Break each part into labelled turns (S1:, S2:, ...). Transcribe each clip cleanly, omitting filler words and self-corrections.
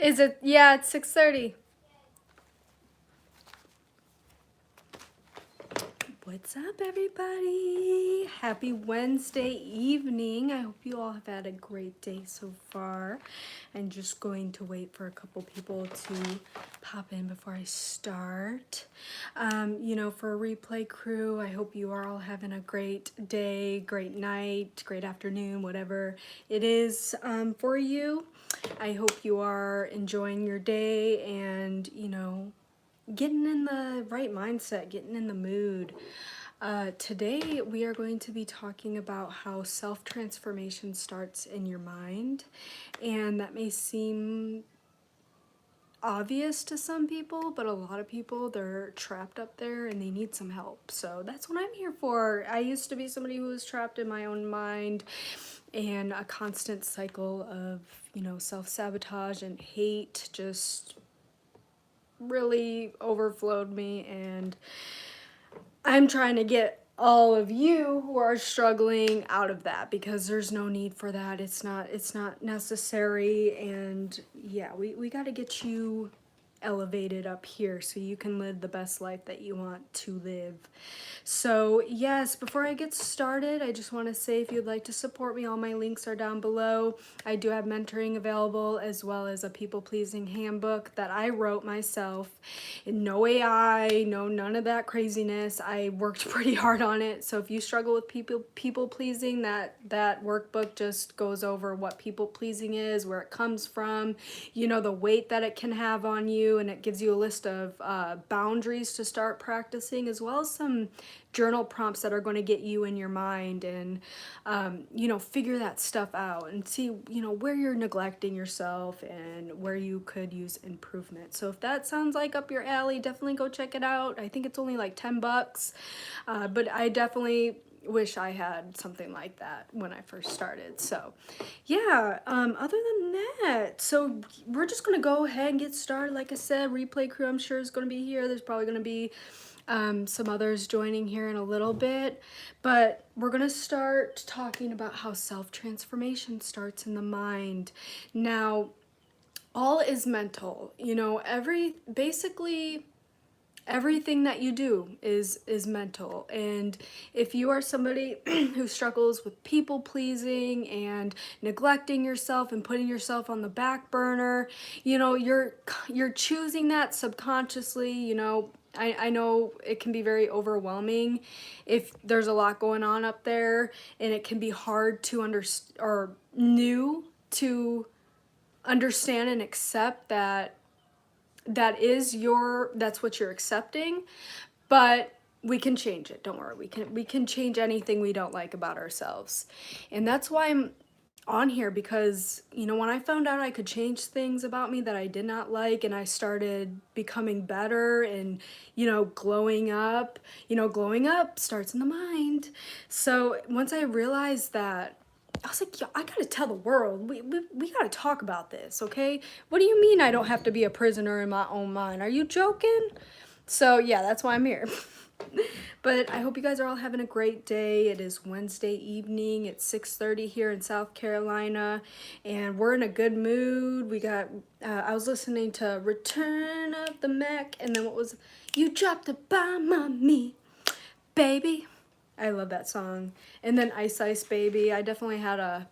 S1: Is it? Yeah, it's 6:30. What's up, everybody? Happy Wednesday evening. I hope you all have had a great day so far. I'm just going to wait for a couple people to pop in before I start. For a replay crew, I hope you are all having a great day, great night, great afternoon, whatever it is for you. I hope you are enjoying your day and, getting in the right mindset, getting in the mood. Today, we are going to be talking about how self-transformation starts in your mind. And that may seem obvious to some people, but a lot of people, they're trapped up there and they need some help. So that's what I'm here for. I used to be somebody who was trapped in my own mind and a constant cycle of, self-sabotage and hate just really overflowed me, and I'm trying to get all of you who are struggling out of that, because there's no need for that. It's not necessary. And yeah, we got to get you elevated up here so you can live the best life that you want to live. So yes, before I get started, I just want to say, if you'd like to support me, all my links are down below. I do have mentoring available, as well as a people-pleasing handbook that I wrote myself. No AI, no none of that craziness. I worked pretty hard on it. So if you struggle with people-pleasing, that workbook just goes over what people-pleasing is, where it comes from, the weight that it can have on you, and it gives you a list of boundaries to start practicing, as well as some journal prompts that are going to get you in your mind and figure that stuff out and see where you're neglecting yourself and where you could use improvement. So if that sounds like up your alley, definitely go check it out. I think it's only like $10, but I definitely wish I had something like that when I first started. So yeah, other than that, so we're just gonna go ahead and get started. Like I said, replay crew, I'm sure, is gonna be here. There's probably gonna be some others joining here in a little bit, but we're gonna start talking about how self-transformation starts in the mind. Now, all is mental. Basically everything that you do is mental. And if you are somebody who struggles with people pleasing and neglecting yourself and putting yourself on the back burner, you're choosing that subconsciously. I know it can be very overwhelming if there's a lot going on up there, and it can be hard to understand, or new to understand and accept that that's what you're accepting. But we can change it. Don't worry. We can change anything we don't like about ourselves. And that's why I'm on here, because when I found out I could change things about me that I did not like, and I started becoming better and glowing up starts in the mind. So once I realized that, I was like, yo, I gotta tell the world. We gotta talk about this, okay? What do you mean I don't have to be a prisoner in my own mind? Are you joking? So yeah, that's why I'm here. But I hope you guys are all having a great day. It is Wednesday evening. It's 6:30 here in South Carolina, and we're in a good mood. We got, I was listening to Return of the Mac, and then what was, You Dropped a Bomb on Me, Baby. I love that song. And then Ice Ice Baby. I definitely had a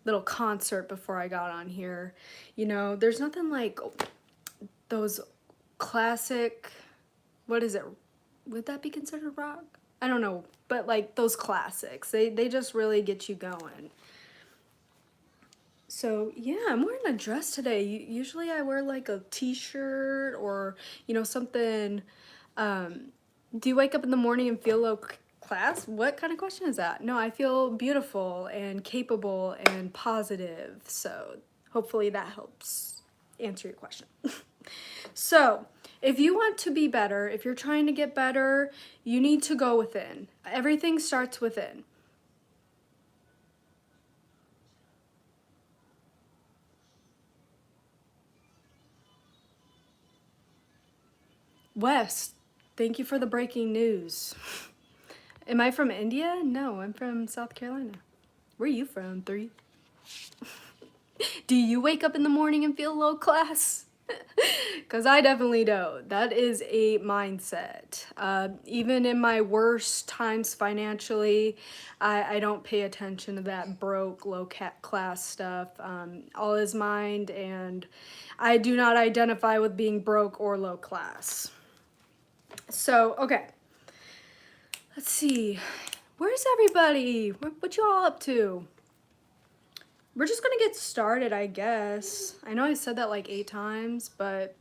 S1: little concert before I got on here. There's nothing like those classic, what is it? Would that be considered rock? I don't know, but like those classics, they just really get you going. So yeah, I'm wearing a dress today. Usually I wear like a t-shirt or something. Do you wake up in the morning and feel low class? What kind of question is that? No, I feel beautiful and capable and positive. So hopefully that helps answer your question. So if you want to be better, if you're trying to get better, you need to go within. Everything starts within. Wes, thank you for the breaking news. Am I from India? No, I'm from South Carolina. Where are you from, 3? Do you wake up in the morning and feel low class? Because I definitely don't. That is a mindset. Even in my worst times financially, I don't pay attention to that broke, class stuff. All is mind, and I do not identify with being broke or low class. So, okay. Let's see. Where's everybody? What y'all up to? We're just gonna get started, I guess. I know I said that like 8 times, but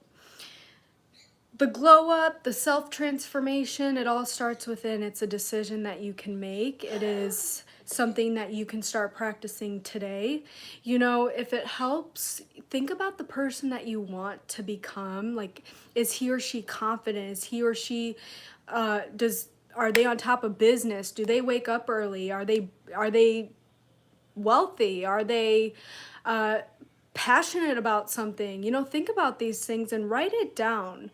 S1: the glow up, the self-transformation, it all starts within. It's a decision that you can make. It is something that you can start practicing today. You know, if it helps, think about the person that you want to become. Like, is he or she confident? Is he or she, are they on top of business? Do they wake up early? Are they wealthy? Are they passionate about something? You know, think about these things and write it down.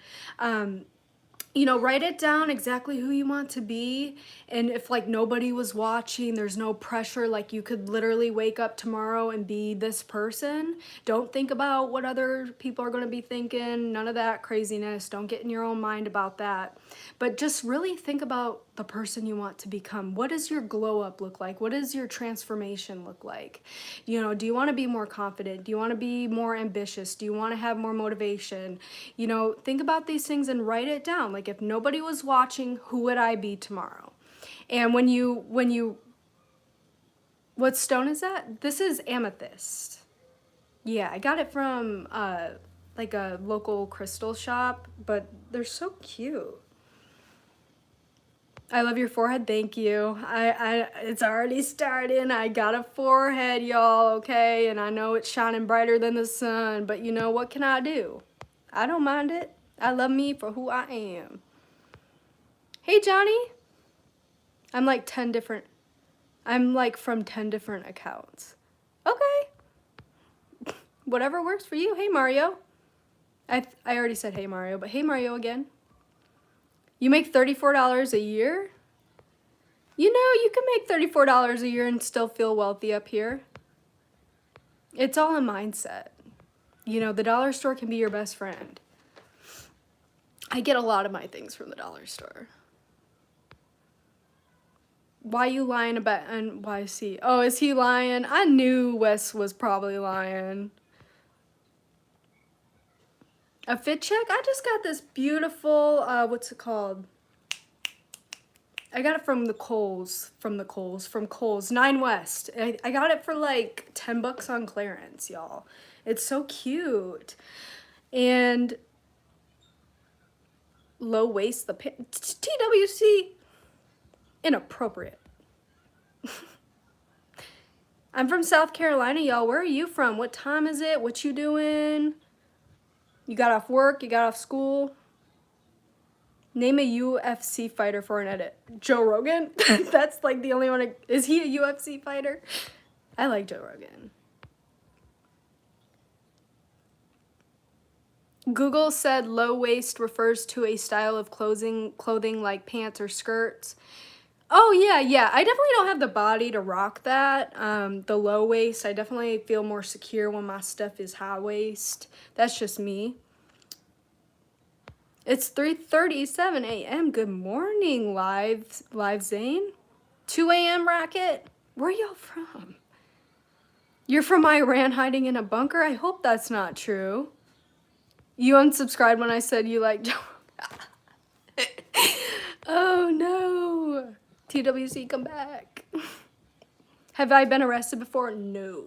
S1: You know, write it down exactly who you want to be. And if like nobody was watching, there's no pressure, like you could literally wake up tomorrow and be this person. Don't think about what other people are going to be thinking. None of that craziness. Don't get in your own mind about that. But just really think about the person you want to become. What does your glow up look like? What does your transformation look like? You know, do you want to be more confident? Do you want to be more ambitious? Do you want to have more motivation? You know, think about these things and write it down. Like, if nobody was watching, who would I be tomorrow? And when you, what stone is that? This is amethyst. Yeah, I got it from like a local crystal shop, but they're so cute. I love your forehead. Thank you. It's already starting. I got a forehead, y'all, okay? And I know it's shining brighter than the sun, but you know, what can I do? I don't mind it. I love me for who I am. Hey, Johnny. I'm like from 10 different accounts. Okay. Whatever works for you. Hey, Mario. I already said hey, Mario, but hey, Mario again. You make $34 a year? You know, you can make $34 a year and still feel wealthy up here. It's all a mindset. You know, the dollar store can be your best friend. I get a lot of my things from the dollar store. Why you lying about NYC? Oh, is he lying? I knew Wes was probably lying. A fit check? I just got this beautiful, what's it called? I got it from Kohl's, 9 West. I got it for like $10 on clearance, y'all. It's so cute. And low waist, the TWC, inappropriate. I'm from South Carolina, y'all. Where are you from? What time is it? What you doing? You got off work? You got off school? Name a UFC fighter for an edit. Joe Rogan? That's like the only one. Is he a UFC fighter? I like Joe Rogan. Google said low waist refers to a style of clothing like pants or skirts. Oh, yeah. I definitely don't have the body to rock that. The low waist, I definitely feel more secure when my stuff is high waist. That's just me. It's 3:37 a.m. Good morning, live Zane. 2 a.m. Racket. Where y'all from? You're from Iran hiding in a bunker? I hope that's not true. You unsubscribed when I said you like Joe. Oh no. TWC, come back. Have I been arrested before? No.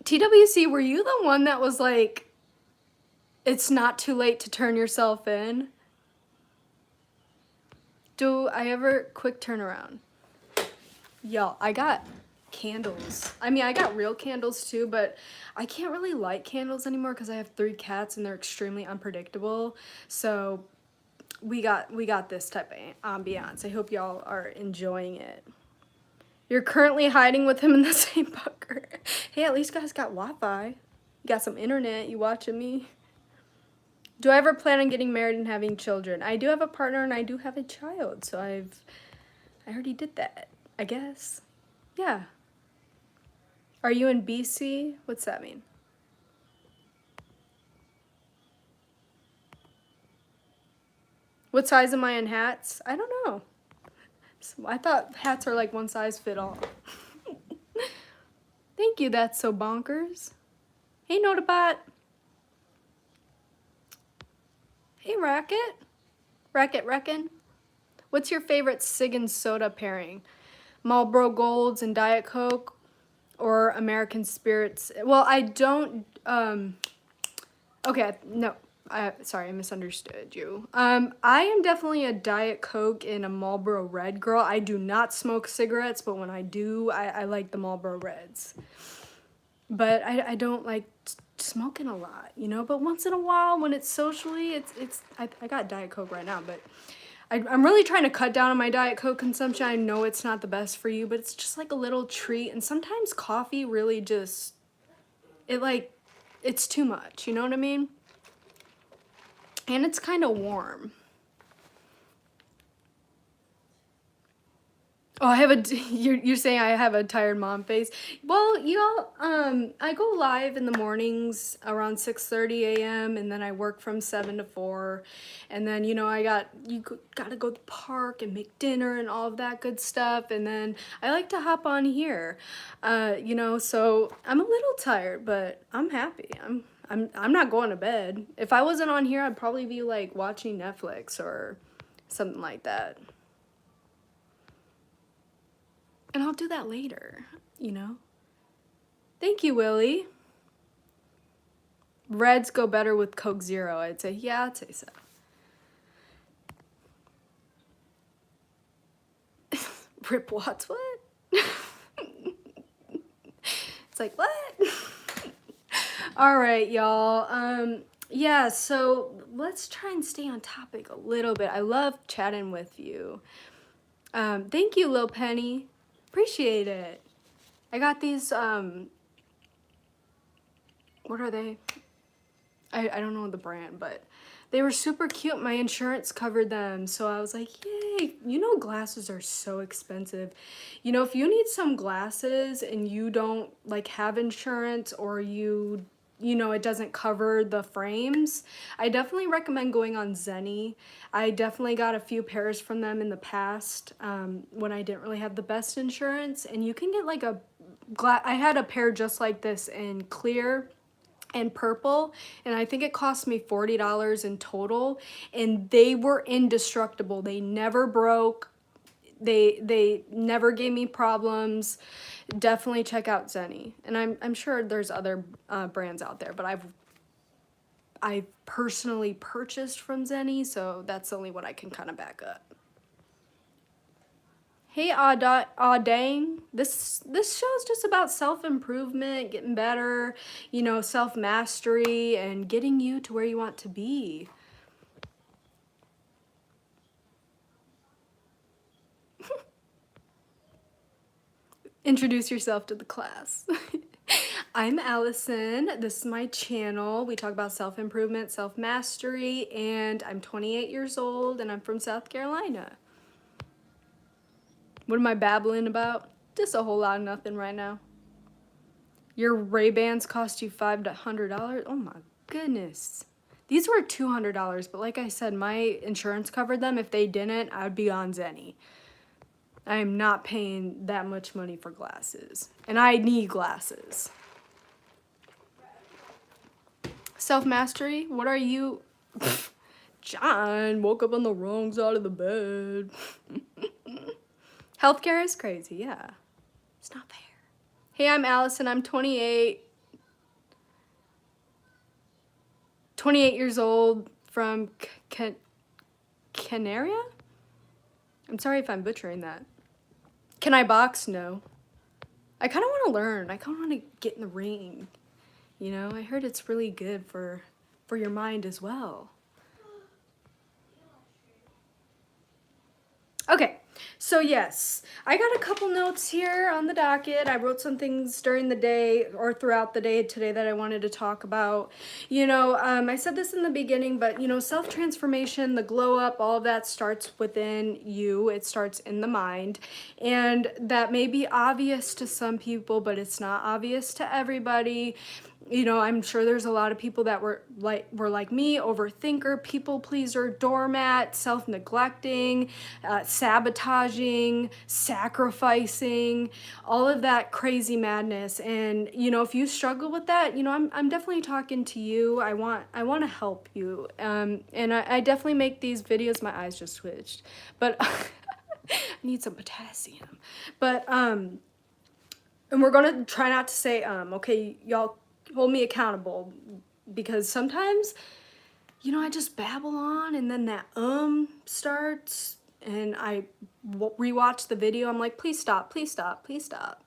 S1: TWC, were you the one that was like, it's not too late to turn yourself in? Do I ever quick turnaround? Y'all, I got candles. I mean, I got real candles too, but I can't really light candles anymore because I have 3 cats and they're extremely unpredictable. So we got this type of ambiance. I hope y'all are enjoying it. You're currently hiding with him in the same bunker. Hey, at least you guys got Wi-Fi. You got some internet. You watching me? Do I ever plan on getting married and having children? I do have a partner and I do have a child, so I already did that, I guess. Yeah. Are you in BC? What's that mean? What size am I in hats? I don't know. I thought hats are like one size fit all. Thank you, that's so bonkers. Hey, Notabot. Hey, Racket. Racket Reckin. What's your favorite Sig and soda pairing? Marlboro Golds and Diet Coke or American Spirits? Well, I don't, okay, no. Sorry, I misunderstood you. I am definitely a Diet Coke and a Marlboro Red girl. I do not smoke cigarettes, but when I do, I like the Marlboro Reds. But I don't like smoking a lot, you know? But once in a while, when it's socially, I got Diet Coke right now, but I'm really trying to cut down on my Diet Coke consumption. I know it's not the best for you, but it's just like a little treat. And sometimes coffee really just, it's too much, you know what I mean? And it's kind of warm. Oh, you're saying I have a tired mom face. Well, I go live in the mornings around 6:30 a.m. and then I work from 7 to 4. And then, you gotta go to the park and make dinner and all of that good stuff. And then I like to hop on here, so I'm a little tired, but I'm happy. I'm not going to bed. If I wasn't on here, I'd probably be like watching Netflix or something like that. And I'll do that later, Thank you, Willie. Reds go better with Coke Zero, I'd say. Yeah, I'd say so. Rip Watts, what? It's like, what? All right, y'all. Yeah, so let's try and stay on topic a little bit. I love chatting with you. Thank you, Lil Penny. Appreciate it. I got these, what are they? I don't know the brand, but they were super cute. My insurance covered them, so I was like, yay. Glasses are so expensive. If you need some glasses and you don't, have insurance or it doesn't cover the frames, I definitely recommend going on Zenni. I definitely got a few pairs from them in the past when I didn't really have the best insurance. And you can get I had a pair just like this in clear and purple, and I think it cost me $40 in total, and they were indestructible. They never broke. They never gave me problems. Definitely check out Zenni. And I'm sure there's other brands out there, but I've personally purchased from Zenni, so that's the only one I can kind of back up. Hey, Dang. This show's just about self-improvement, getting better, self-mastery, and getting you to where you want to be. Introduce yourself to the class. I'm Allison. This is my channel. We talk about self-improvement, self-mastery, and I'm 28 years old, and I'm from South Carolina. What am I babbling about? Just a whole lot of nothing right now. Your Ray-Bans cost you $500? Oh my goodness. These were $200, but like I said, my insurance covered them. If they didn't, I would be on Zenni. I am not paying that much money for glasses. And I need glasses. Self-mastery? What are you? John woke up on the wrong side of the bed. Healthcare is crazy, yeah. It's not fair. Hey, I'm Allison. I'm 28. 28 years old from Canaria? I'm sorry if I'm butchering that. Can I box? No. I kind of want to learn. I kind of want to get in the ring. I heard it's really good for your mind as well. Okay, So yes, I got a couple notes here on the docket. I wrote some things during the day or throughout the day today that I wanted to talk about. I said this in the beginning, but self-transformation, the glow up, all of that starts within you. It starts in the mind. And that may be obvious to some people, but it's not obvious to everybody. I'm sure there's a lot of people that were like me, overthinker, people pleaser, doormat, self-neglecting, sabotaging, sacrificing, all of that crazy madness. And if you struggle with that, I'm definitely talking to you. I want to help you. And I definitely make these videos. My eyes just twitched, but I need some potassium. But and we're gonna try not to say okay, y'all hold me accountable, because sometimes I just babble on and then that starts and I rewatch the video. I'm like, please stop, please stop, please stop.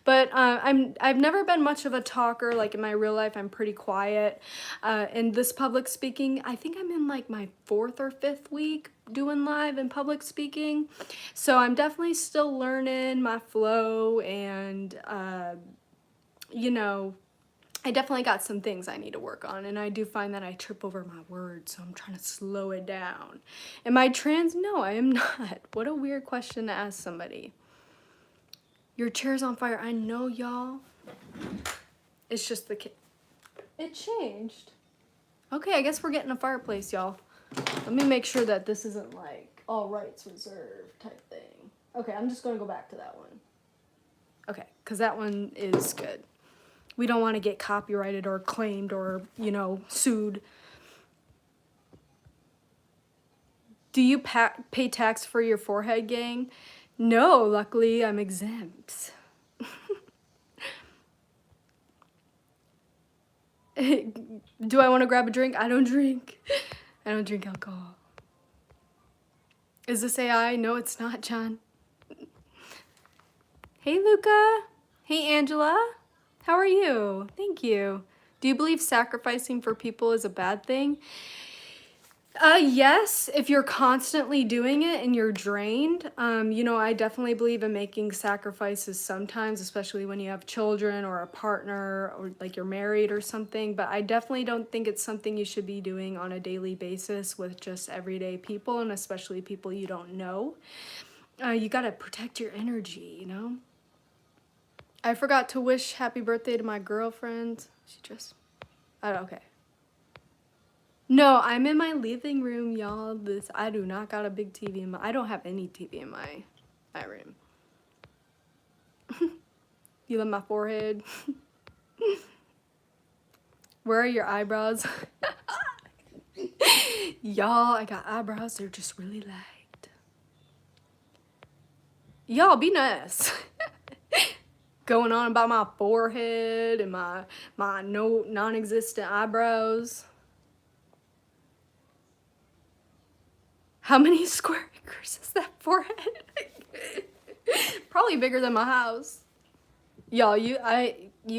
S1: But I've never been much of a talker. Like in my real life, I'm pretty quiet. And this public speaking, I think I'm in like my 4th or 5th week doing live and public speaking. So I'm definitely still learning my flow, and I definitely got some things I need to work on, and I do find that I trip over my words, so I'm trying to slow it down. Am I trans? No, I am not. What a weird question to ask somebody. Your chair's on fire. I know, y'all. It's just the it changed. Okay, I guess we're getting a fireplace, y'all. Let me make sure that this isn't like all rights reserved type thing. Okay, I'm just going to go back to that one. Okay, because that one is good. We don't want to get copyrighted or claimed or, sued. Do you pay tax for your forehead, gang? No, luckily I'm exempt. Do I want to grab a drink? I don't drink. I don't drink alcohol. Is this AI? No, it's not, John. Hey, Luca. Hey, Angela. How are you? Thank you. Do you believe sacrificing for people is a bad thing? Yes, if you're constantly doing it and you're drained. I definitely believe in making sacrifices sometimes, especially when you have children or a partner or like you're married or something. But I definitely don't think it's something you should be doing on a daily basis with just everyday people, and especially people you don't know. You gotta protect your energy, I forgot to wish happy birthday to my girlfriend. Okay. No, I'm in my living room, y'all. I do not got a big TV I don't have any TV in my room. You love my forehead? Where are your eyebrows? Y'all, I got eyebrows. They're just really light. Y'all, be nice. Going on about my forehead and my non-existent eyebrows. How many square acres is that forehead? Probably bigger than my house. Y'all, you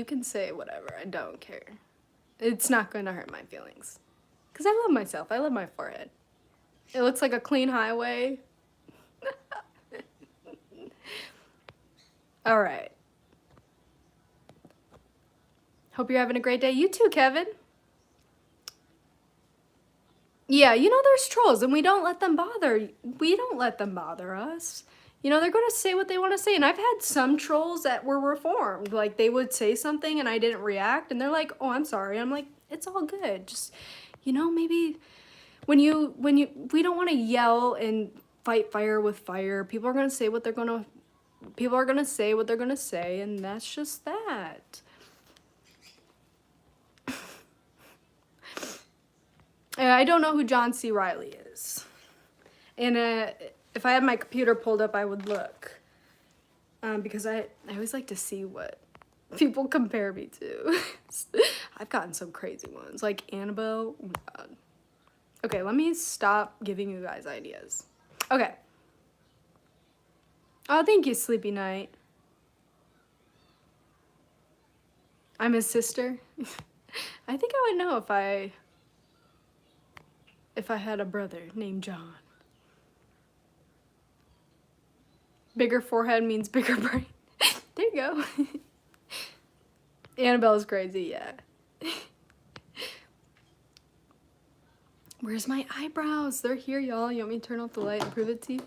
S1: can say whatever. I don't care. It's not gonna hurt my feelings. Because I love myself. I love my forehead. It looks like a clean highway. All right. Hope you're having a great day. You too, Kevin. Yeah, there's trolls, and we don't let them bother us. They're going to say what they want to say, and I've had some trolls that were reformed. Like, they would say something, and I didn't react, and they're like, oh, I'm sorry. I'm like, it's all good. Just, maybe we don't want to yell and fight fire with fire. People are going to say what they're going to say, and that's just that. I don't know who John C. Reilly is. And if I had my computer pulled up, I would look. Because I always like to see what people compare me to. I've gotten some crazy ones. Like Annabelle. Oh my god. Okay, let me stop giving you guys ideas. Okay. Oh, thank you, Sleepy Night. I'm his sister. I think I would know if I had a brother named John. Bigger forehead means bigger brain. There you go. Annabelle's crazy, yeah. Where's my eyebrows? They're here, y'all. You want me to turn off the light and prove it to you?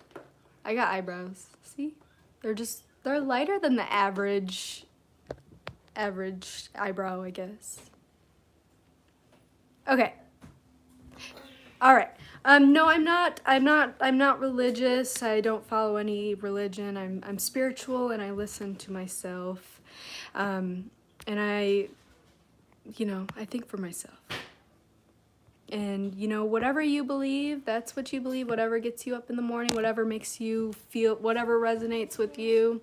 S1: I got eyebrows. See? They're lighter than the average eyebrow, I guess. Okay. All right. No, I'm not religious. I don't follow any religion. I'm spiritual, and I listen to myself. And I think for myself. And, whatever you believe, that's what you believe. Whatever gets you up in the morning, whatever makes you feel, whatever resonates with you.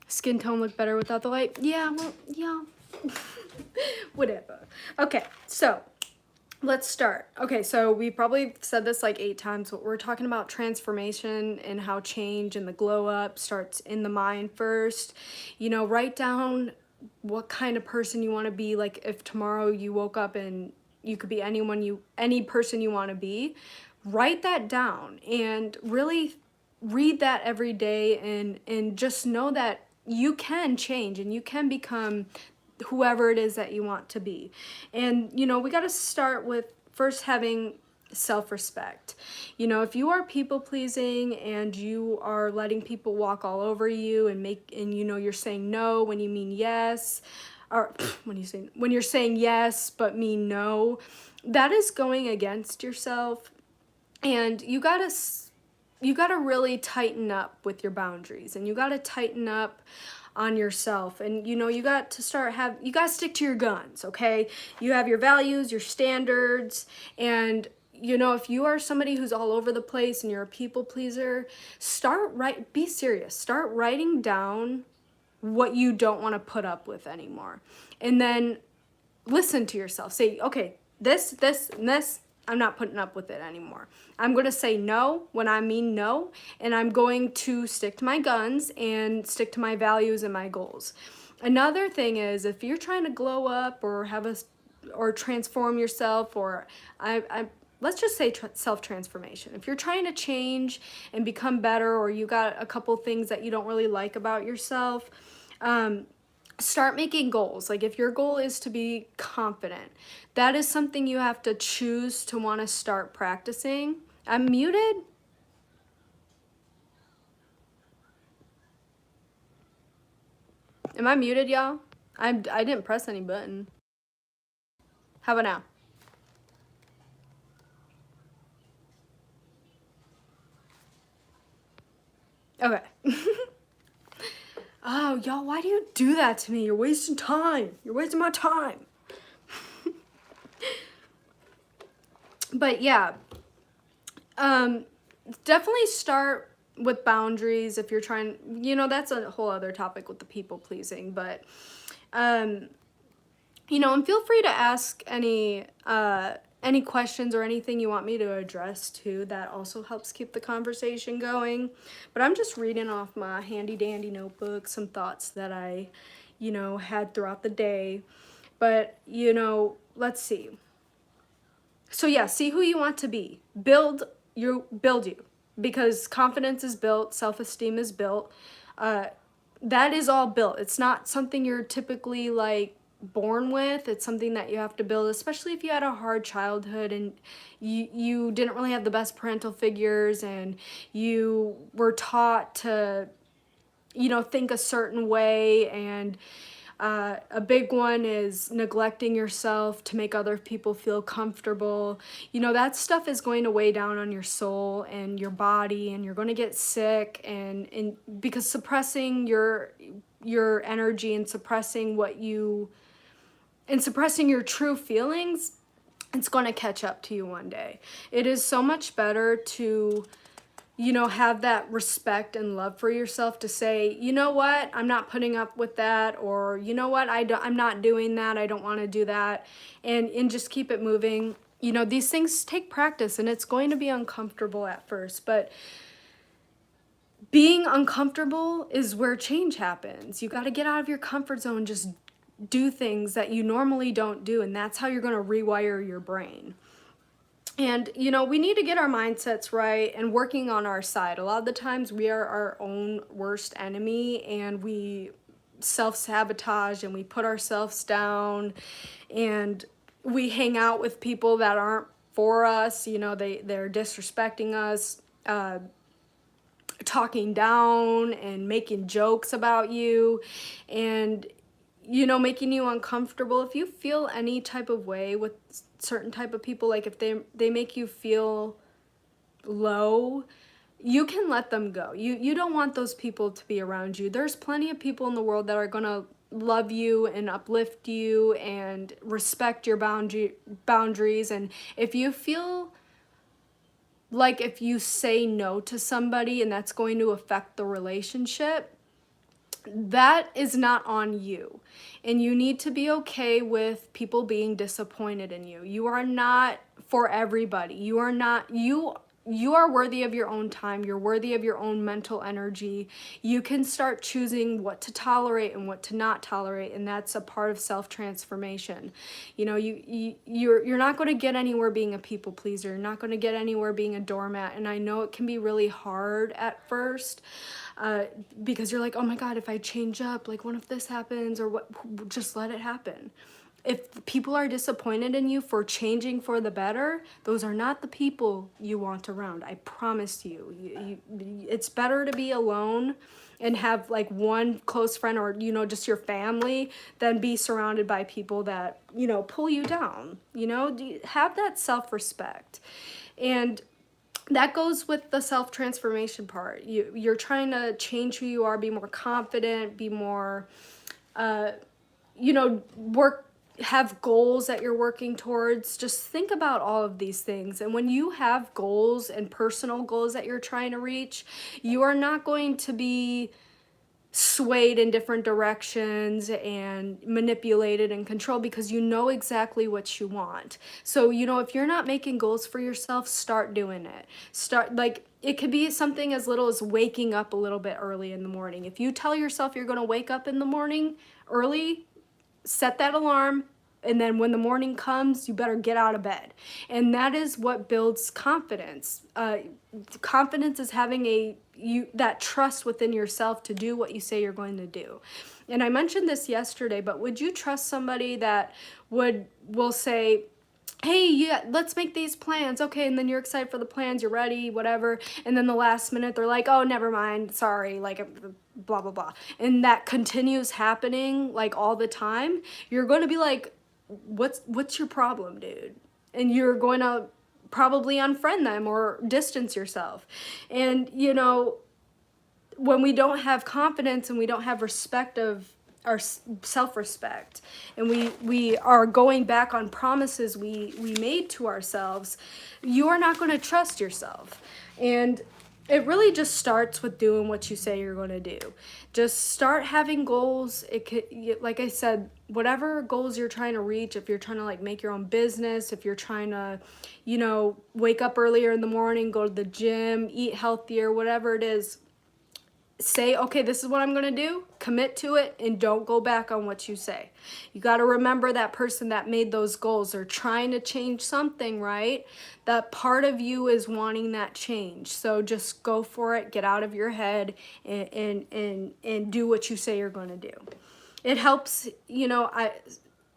S1: Skin tone look better without the light? Yeah, well, yeah. Whatever. Okay, so let's start. Okay, so we probably said this like 8 times, but we're talking about transformation and how change and the glow up starts in the mind first. Write down what kind of person you want to be. Like if tomorrow you woke up and you could be any person you want to be, write that down and really read that every day and just know that you can change and you can become whoever it is that you want to be. And we got to start with first having self-respect. If you are people pleasing and you are letting people walk all over you and you're saying no when you mean yes, or when you're saying yes but mean no, that is going against yourself. And you got to really tighten up with your boundaries, and you got to tighten up on yourself. And you got to stick to your guns. Okay, you have your values, your standards, and if you are somebody who's all over the place and you're a people pleaser, be serious. Start writing down what you don't want to put up with anymore. And then listen to yourself. Say, okay, this, and this, I'm not putting up with it anymore. I'm going to say no when I mean no, and I'm going to stick to my guns and stick to my values and my goals. Another thing is, if you're trying to glow up or or transform yourself, or let's just say self-transformation. If you're trying to change and become better, or you got a couple things that you don't really like about yourself, start making goals. Like if your goal is to be confident, that is something you have to choose to want to start practicing. I'm muted. Am I muted, y'all? I didn't press any button. How about now? Okay. Oh, y'all, why do you do that to me? You're wasting time. You're wasting my time. But yeah, definitely start with boundaries if you're trying, that's a whole other topic with the people pleasing, but, and feel free to ask any questions or anything you want me to address too. That also helps keep the conversation going. But I'm just reading off my handy dandy notebook, some thoughts that I, had throughout the day. But, let's see. So yeah, see who you want to be. Build you, because confidence is built, self-esteem is built. That is all built. It's not something you're typically like born with. It's something that you have to build, especially if you had a hard childhood and you didn't really have the best parental figures, and you were taught to, think a certain way. And a big one is neglecting yourself to make other people feel comfortable. That stuff is going to weigh down on your soul and your body, and you're going to get sick, and because suppressing your energy and suppressing your true feelings, it's going to catch up to you one day. It is so much better to have that respect and love for yourself to say, you know what, I'm not putting up with that, or you know what, I'm not doing that, I don't want to do that, and just keep it moving. These things take practice, and it's going to be uncomfortable at first, but being uncomfortable is where change happens. You got to get out of your comfort zone, just do things that you normally don't do, and that's how you're going to rewire your brain. And, you know, we need to get our mindsets right and working on our side. A lot of the times we are our own worst enemy, and we self-sabotage and we put ourselves down, and we hang out with people that aren't for us. You know, they're disrespecting us, talking down and making jokes about you, and you know, making you uncomfortable. If you feel any type of way with certain type of people, like if they make you feel low, you can let them go. You don't want those people to be around you. There's plenty of people in the world that are going to love you and uplift you and respect your boundaries. And if you feel like if you say no to somebody and that's going to affect the relationship, that is not on you. And you need to be okay with people being disappointed in you. You are not for everybody. You are not, you are worthy of your own time. You're worthy of your own mental energy. You can start choosing what to tolerate and what to not tolerate, and that's a part of self-transformation. You know, you're not going to get anywhere being a people pleaser. You're not going to get anywhere being a doormat. And I know it can be really hard at first, because you're like, oh my God, if I change up, like what if this happens, or what? Just let it happen. If people are disappointed in you for changing for the better, those are not the people you want around. I promise you. It's better to be alone and have like one close friend, or, you know, just your family, than be surrounded by people that, you know, pull you down. You know, have that self-respect. And that goes with the self-transformation part. You're trying to change who you are, be more confident, be more, you know, have goals that you're working towards. Just think about all of these things. And when you have goals and personal goals that you're trying to reach, you are not going to be swayed in different directions and manipulated and controlled, because you know exactly what you want. So, you know, if you're not making goals for yourself, start doing it. Start, like, it could be something as little as waking up a little bit early in the morning. If you tell yourself you're going to wake up in the morning early, set that alarm, and then when the morning comes, you better get out of bed. And that is what builds confidence. Confidence is having that trust within yourself to do what you say you're going to do. And I mentioned this yesterday, but would you trust somebody that will say, hey, yeah, let's make these plans. Okay, and then you're excited for the plans, you're ready, whatever. And then the last minute, they're like, oh, never mind, sorry, like, blah, blah, blah. And that continues happening, like, all the time. You're going to be like, what's your problem, dude? And you're going to probably unfriend them or distance yourself. And, you know, when we don't have confidence and we don't have respect of our self-respect, and we are going back on promises we made to ourselves, you are not going to trust yourself. And it really just starts with doing what you say you're going to do. Just start having goals. It could, like I said, whatever goals you're trying to reach, if you're trying to like make your own business, if you're trying to, you know, wake up earlier in the morning, go to the gym, eat healthier, whatever it is, say, okay, this is what I'm going to do, commit to it, and don't go back on what you say. You got to remember that person that made those goals. They're trying to change something, right? That part of you is wanting that change. So just go for it, get out of your head, and do what you say you're going to do. It helps, you know,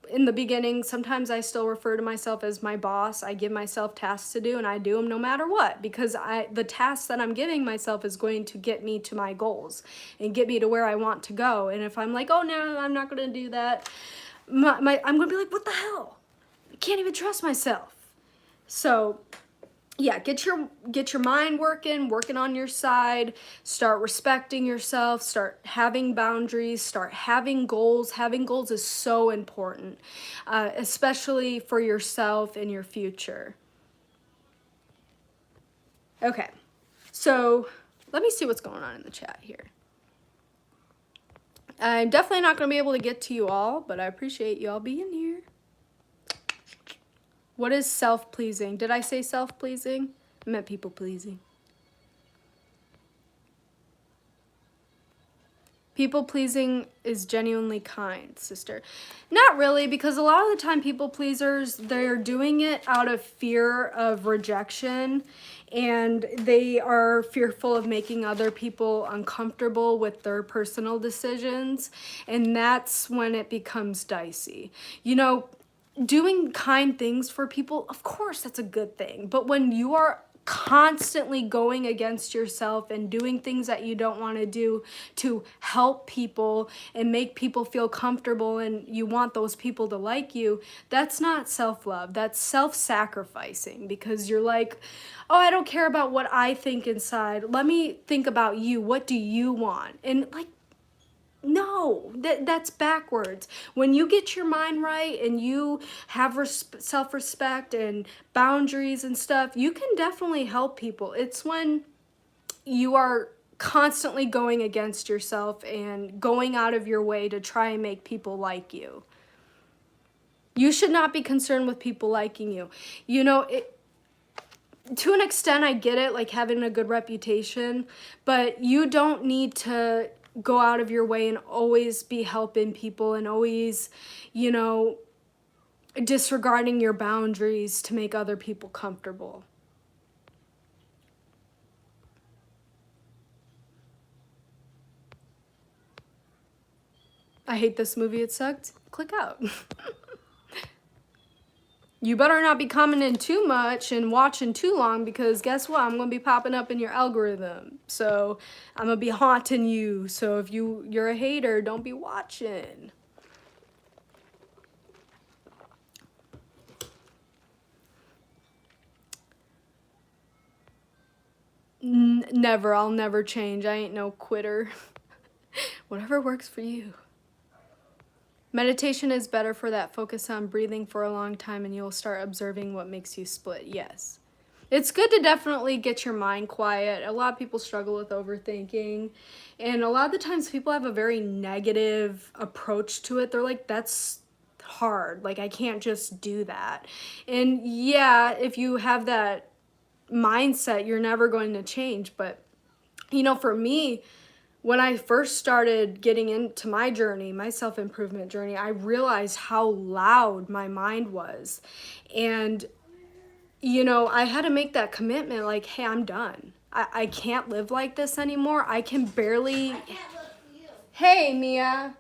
S1: in the beginning, sometimes I still refer to myself as my boss. I give myself tasks to do, and I do them no matter what, because the task that I'm giving myself is going to get me to my goals and get me to where I want to go. And if I'm like, oh no, I'm not going to do that, I'm going to be like, what the hell? I can't even trust myself. So yeah, get your mind working on your side, start respecting yourself, start having boundaries, start having goals. Having goals is so important, especially for yourself and your future. Okay, so let me see what's going on in the chat here. I'm definitely not going to be able to get to you all, but I appreciate you all being here. What is self-pleasing? Did I say self-pleasing? I meant people-pleasing. People pleasing is genuinely kind, sister. Not really, because a lot of the time people pleasers, they're doing it out of fear of rejection, and they are fearful of making other people uncomfortable with their personal decisions, and that's when it becomes dicey. You know, doing kind things for people, of course that's a good thing, but when you are constantly going against yourself and doing things that you don't want to do to help people and make people feel comfortable and you want those people to like you, that's not self-love. That's self-sacrificing, because you're like, oh, I don't care about what I think inside. Let me think about you. What do you want? And like, no, that's backwards. When you get your mind right and you have self-respect and boundaries and stuff, you can definitely help people. It's when you are constantly going against yourself and going out of your way to try and make people like you. You should not be concerned with people liking you. You know, to an extent, I get it, like having a good reputation, but you don't need to go out of your way and always be helping people and always, you know, disregarding your boundaries to make other people comfortable. I hate this movie, it sucked. Click out. You better not be commenting too much and watching too long, because guess what? I'm going to be popping up in your algorithm. So I'm going to be haunting you. So if you're a hater, don't be watching. Never. I'll never change. I ain't no quitter. Whatever works for you. Meditation is better for that. Focus on breathing for a long time and you'll start observing what makes you split. Yes. It's good to definitely get your mind quiet. A lot of people struggle with overthinking. And a lot of the times people have a very negative approach to it. They're like, that's hard. Like, I can't just do that. And yeah, if you have that mindset, you're never going to change. But, you know, for me, when I first started getting into my journey, my self-improvement journey, I realized how loud my mind was. And, you know, I had to make that commitment, like, hey, I'm done. I can't live like this anymore. I can barely... Hey, Mia.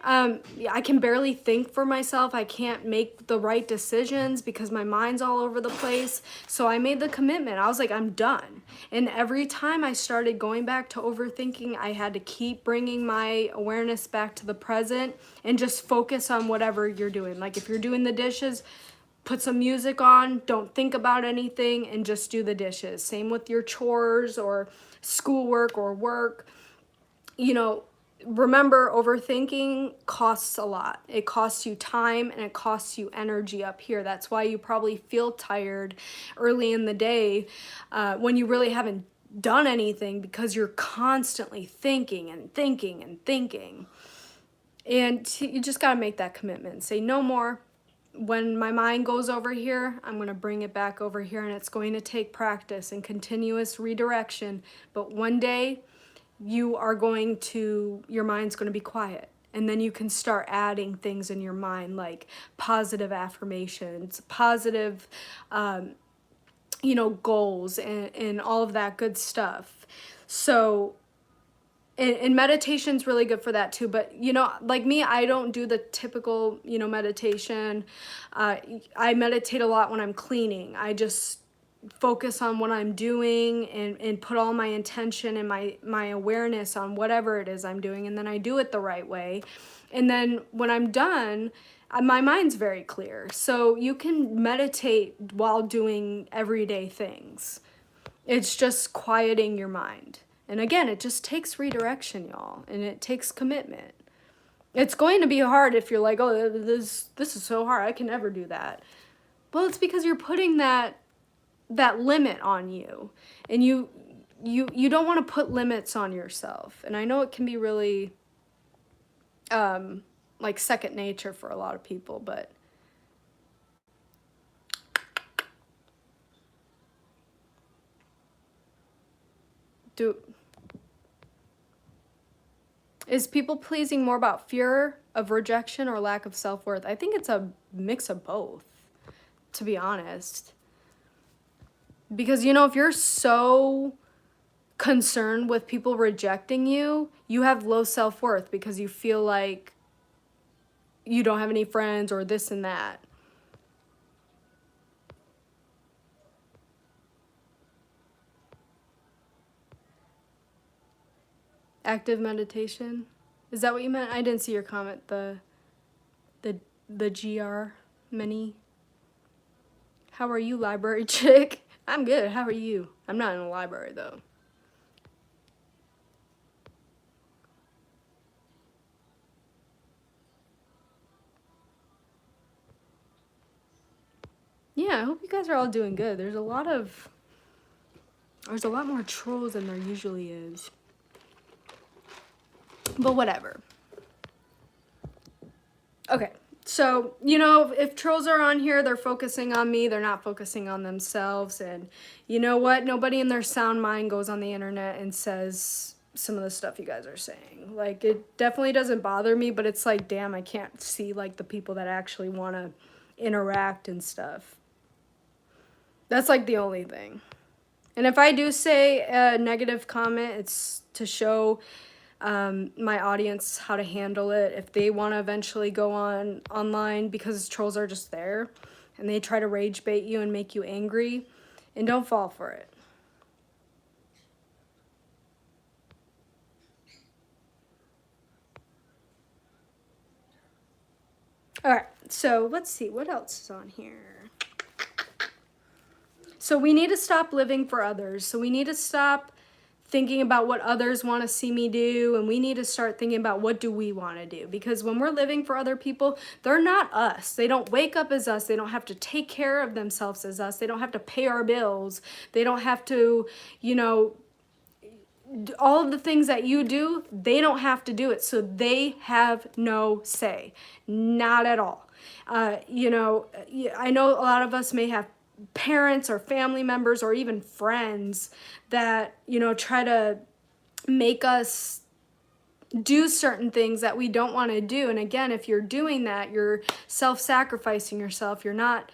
S1: I can barely think for myself. I can't make the right decisions because my mind's all over the place. So I made the commitment. I was like, I'm done. And every time I started going back to overthinking, I had to keep bringing my awareness back to the present and just focus on whatever you're doing. Like if you're doing the dishes, put some music on, don't think about anything, and just do the dishes. Same with your chores or schoolwork or work. You know, remember, overthinking costs a lot. It costs you time and it costs you energy up here. That's why you probably feel tired early in the day when you really haven't done anything, because you're constantly thinking and thinking and thinking. And you just got to make that commitment. Say no more. When my mind goes over here, I'm going to bring it back over here, and it's going to take practice and continuous redirection. But one day, your mind's going to be quiet, and then you can start adding things in your mind like positive affirmations, positive goals, and all of that good stuff. So and meditation's really good for that too. But like me, I don't do the typical meditation. I meditate a lot when I'm cleaning. I just focus on what I'm doing and put all my intention and my awareness on whatever it is I'm doing, and then I do it the right way. And then when I'm done, my mind's very clear. So you can meditate while doing everyday things. It's just quieting your mind. And again, it just takes redirection, y'all, and it takes commitment. It's going to be hard if you're like, oh, this is so hard, I can never do that. Well, it's because you're putting that limit on you, and you don't want to put limits on yourself. And I know it can be really like second nature for a lot of people, but Is people pleasing more about fear of rejection or lack of self-worth? I think it's a mix of both, to be honest. Because, you know, if you're so concerned with people rejecting you, you have low self-worth because you feel like you don't have any friends or this and that. Active meditation. Is that what you meant? I didn't see your comment. The GR mini. How are you, library chick? I'm good. How are you? I'm not in a library though. Yeah, I hope you guys are all doing good. There's a lot more trolls than there usually is. But whatever. Okay, so, you know, if trolls are on here, they're focusing on me. They're not focusing on themselves. And you know what? Nobody in their sound mind goes on the internet and says some of the stuff you guys are saying. Like, it definitely doesn't bother me, but it's like, damn, I can't see, like, the people that actually want to interact and stuff. That's, like, the only thing. And if I do say a negative comment, it's to show my audience how to handle it if they want to eventually go online, because trolls are just there and they try to rage bait you and make you angry, and don't fall for it. All right, so let's see what else is on here. So we need to stop living for others. So we need to stop thinking about what others want to see me do, and we need to start thinking about what do we want to do, because when we're living for other people, they're not us. They don't wake up as us. They don't have to take care of themselves as us. They don't have to pay our bills. They don't have to, you know, all of the things that you do, they don't have to do it. So they have no say, not at all. You know, I know a lot of us may have parents or family members or even friends that, you know, try to make us do certain things that we don't want to do. And again, if you're doing that, you're self-sacrificing yourself. You're not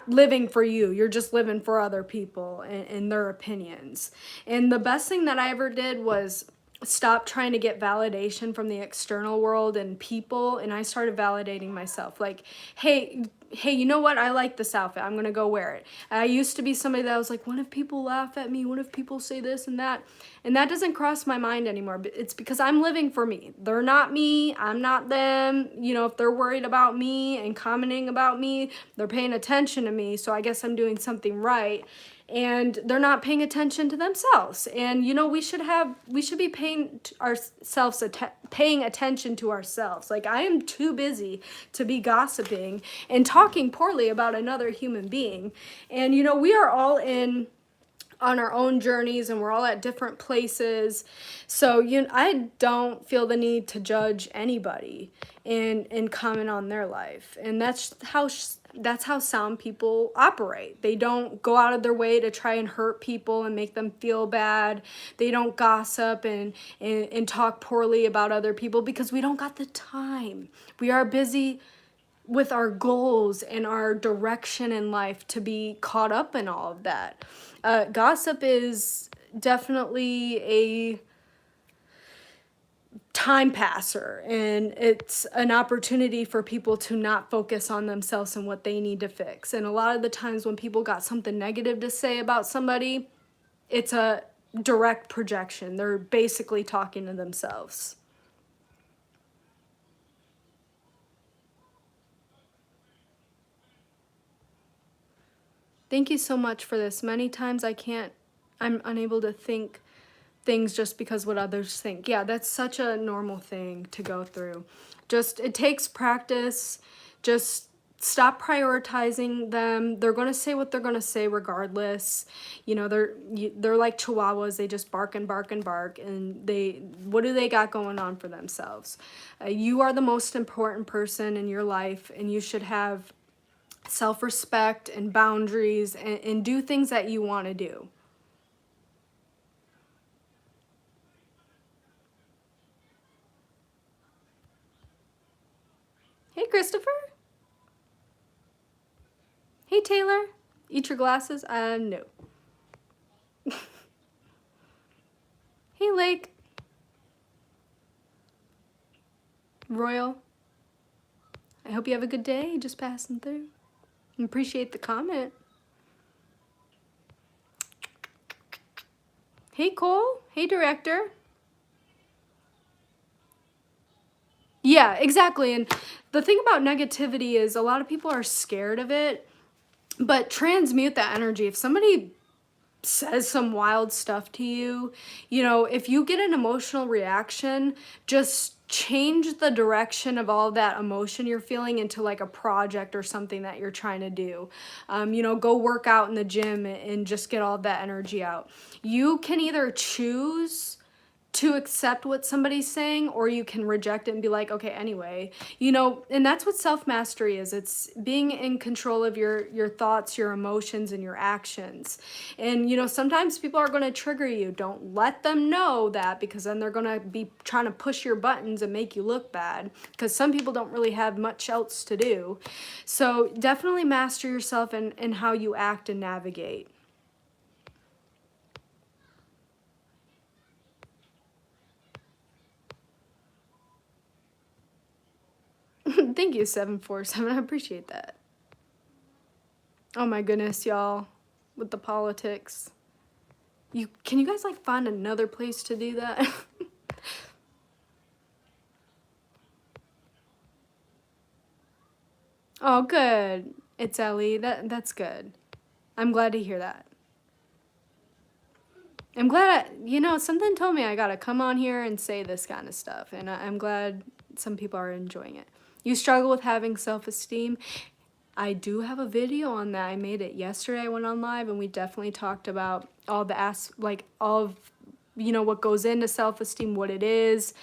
S1: living for you. You're just living for other people and their opinions. And the best thing that I ever did was stop trying to get validation from the external world and people, and I started validating myself. Like, hey, you know what? I like this outfit. I'm going to go wear it. I used to be somebody that was like, what if people laugh at me? What if people say this and that? And that doesn't cross my mind anymore. But it's because I'm living for me. They're not me. I'm not them. You know, if they're worried about me and commenting about me, they're paying attention to me. So I guess I'm doing something right. And they're not paying attention to themselves. And, you know, we should be paying attention to ourselves. Like, I am too busy to be gossiping and talking poorly about another human being. And, you know, we are all on our own journeys, and we're all at different places. So I don't feel the need to judge anybody and comment on their life. And that's how sound people operate. They don't go out of their way to try and hurt people and make them feel bad. They don't gossip and talk poorly about other people, because we don't got the time. We are busy with our goals and our direction in life to be caught up in all of that. Gossip is definitely a time passer, and it's an opportunity for people to not focus on themselves and what they need to fix. And a lot of the times when people got something negative to say about somebody, it's a direct projection. They're basically talking to themselves. Thank you so much for this. Many times I'm unable to think things just because what others think. Yeah, that's such a normal thing to go through. It takes practice. Just stop prioritizing them. They're going to say what they're going to say regardless. You know, they're like chihuahuas. They just bark and bark and bark, and what do they got going on for themselves? You are the most important person in your life, and you should have self-respect and boundaries and do things that you want to do. Hey, Christopher. Hey, Taylor. Eat your glasses? No. Hey, Lake. Royal. I hope you have a good day. Just passing through. Appreciate the comment. Hey, Cole. Hey, director. Yeah, exactly. And the thing about negativity is a lot of people are scared of it, but transmute that energy. If somebody says some wild stuff to you, you know, if you get an emotional reaction, just change the direction of all that emotion you're feeling into like a project or something that you're trying to do. You know, go work out in the gym and just get all that energy out. You can either choose to accept what somebody's saying, or you can reject it and be like, okay, anyway, you know. And that's what self-mastery is. It's being in control of your thoughts, your emotions, and your actions. And, you know, sometimes people are going to trigger you. Don't let them know that, because then they're going to be trying to push your buttons and make you look bad, because some people don't really have much else to do. So definitely master yourself and how you act and navigate. Thank you, 747. I appreciate that. Oh my goodness, y'all, with the politics. Can you guys like find another place to do that? Oh, good. It's Ellie. That's good. I'm glad to hear that. I'm glad, you know, something told me I gotta come on here and say this kind of stuff, and I'm glad some people are enjoying it. You struggle with having self-esteem? I do have a video on that. I made it yesterday. I went on live, and we definitely talked about all the all of, you know, what goes into self-esteem, what it is.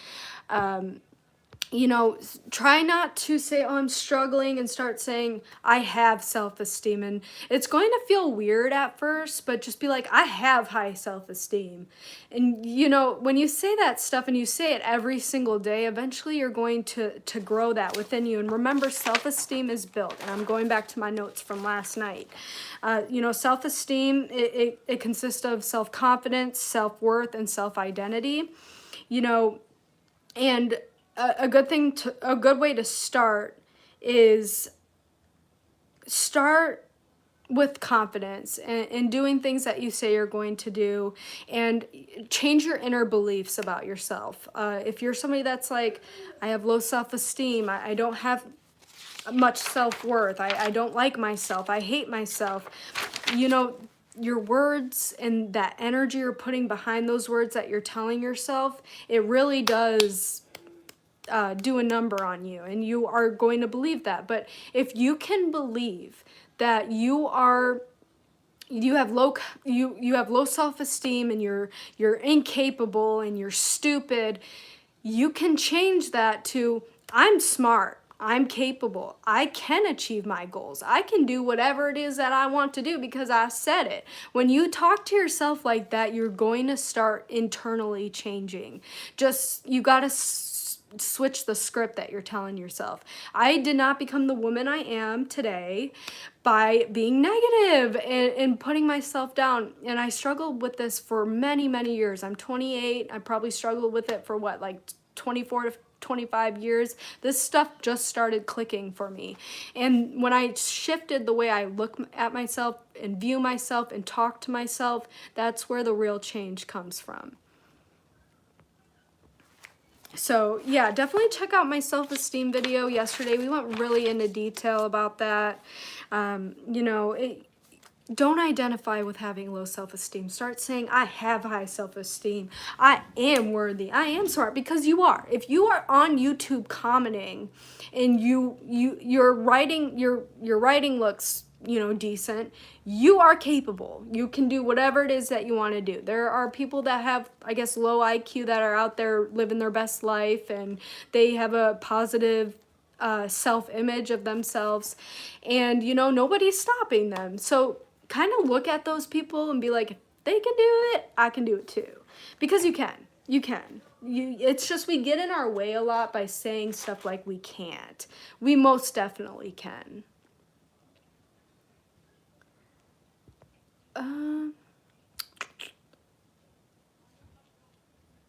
S1: You know, try not to say, oh, I'm struggling, and start saying, I have self-esteem. And it's going to feel weird at first, but just be like, I have high self-esteem. And, you know, when you say that stuff and you say it every single day, eventually you're going to grow that within you. And remember, self-esteem is built. And I'm going back to my notes from last night. You know, self-esteem, it consists of self-confidence, self-worth, and self-identity. You know, and a good way to start is start with confidence and doing things that you say you're going to do, and change your inner beliefs about yourself. If you're somebody that's like, I have low self-esteem, I don't have much self-worth, I don't like myself, I hate myself, you know, your words and that energy you're putting behind those words that you're telling yourself, it really does do a number on you, and you are going to believe that. But if you can believe that you have low self-esteem, and you're incapable, and you're stupid, you can change that to, I'm smart, I'm capable, I can achieve my goals, I can do whatever it is that I want to do because I said it. When you talk to yourself like that, you're going to start internally changing. Just, you gotta switch the script that you're telling yourself. I did not become the woman I am today by being negative and putting myself down. And I struggled with this for many, many years. I'm 28. I probably struggled with it for what, like 24 to 25 years. This stuff just started clicking for me. And when I shifted the way I look at myself and view myself and talk to myself, that's where the real change comes from. So yeah, definitely check out my self-esteem video yesterday. We went really into detail about that. You know, don't identify with having low self-esteem. Start saying, I have high self-esteem. I am worthy. I am smart, because you are. If you are on YouTube commenting and your writing looks, you know, decent, you are capable. You can do whatever it is that you want to do. There are people that have, I guess, low IQ that are out there living their best life, and they have a positive self-image of themselves, and, you know, nobody's stopping them. So kind of look at those people and be like, if they can do it, I can do it too. Because you can. it's just we get in our way a lot by saying stuff like we can't. We most definitely can.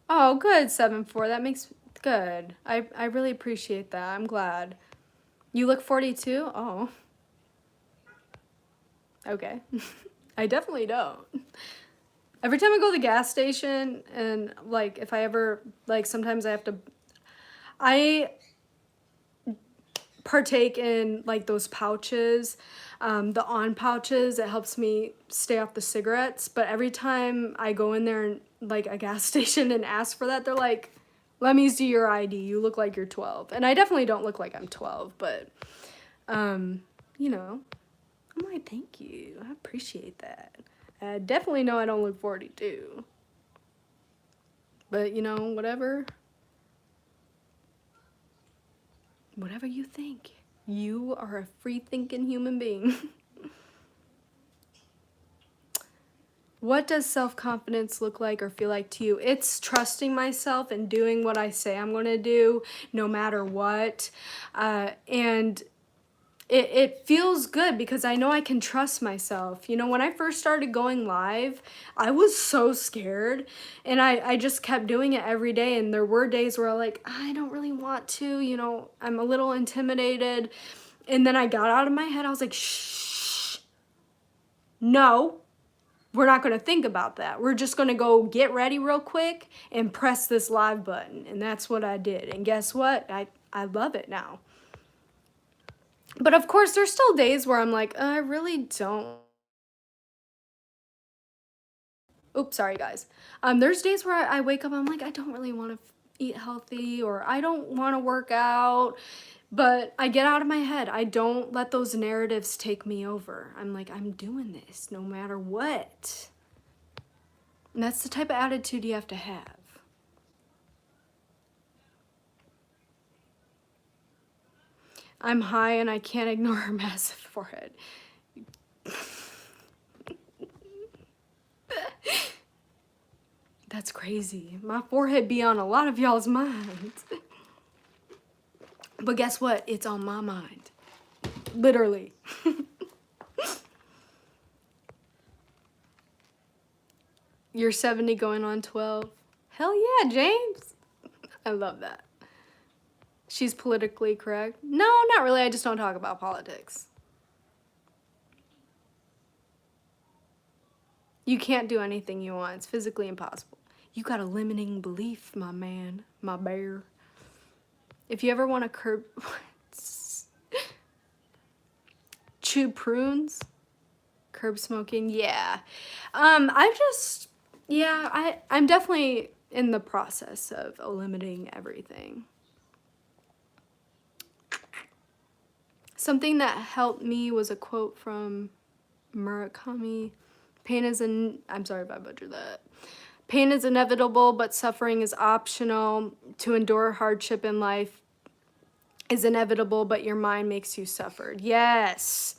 S1: Oh, good, 7'4". That makes good. I really appreciate that. I'm glad. You look 42? Oh. Okay. I definitely don't. Every time I go to the gas station and like if I ever like sometimes I partake in like those pouches, the on pouches. It helps me stay off the cigarettes. But every time I go in there and like a gas station and ask for that, they're like, "Let me see your ID. You look like you're 12." And I definitely don't look like I'm 12, but you know, I'm like, thank you. I appreciate that. I definitely know I don't look 42. But you know, whatever you think. You are a free-thinking human being. What does self-confidence look like or feel like to you? It's trusting myself and doing what I say I'm going to do no matter what. And it feels good because I know I can trust myself. You know, when I first started going live, I was so scared and I just kept doing it every day. And there were days where I don't really want to, you know, I'm a little intimidated. And then I got out of my head. I was like, shh, no, we're not going to think about that. We're just going to go get ready real quick and press this live button. And that's what I did. And guess what? I love it now. But of course, there's still days where I'm like, I really don't. Oops, sorry guys. There's days where I wake up, I'm like, I don't really want to eat healthy or I don't want to work out. But I get out of my head. I don't let those narratives take me over. I'm like, I'm doing this no matter what. And that's the type of attitude you have to have. I'm high and I can't ignore her massive forehead. That's crazy. My forehead be on a lot of y'all's minds. But guess what? It's on my mind. Literally. You're 70 going on 12. Hell yeah, James. I love that. She's politically correct. No, not really. I just don't talk about politics. You can't do anything you want. It's physically impossible. You got a limiting belief, my man, my bear. If you ever want to curb... chew prunes? Curb smoking? Yeah. I'm definitely in the process of eliminating everything. Something that helped me was a quote from Murakami. I'm sorry if I butchered that. Pain is inevitable, but suffering is optional. To endure hardship in life is inevitable, but your mind makes you suffer. Yes.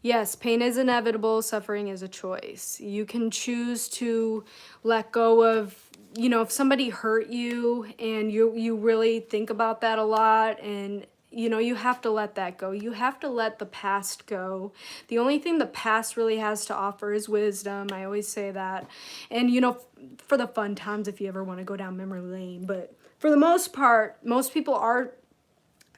S1: Yes, pain is inevitable, suffering is a choice. You can choose to let go of, you know, if somebody hurt you and you really think about that a lot, and you know, you have to let that go. You have to let the past go. The only thing the past really has to offer is wisdom. I always say that. And, you know, for the fun times, if you ever want to go down memory lane. But for the most part, most people are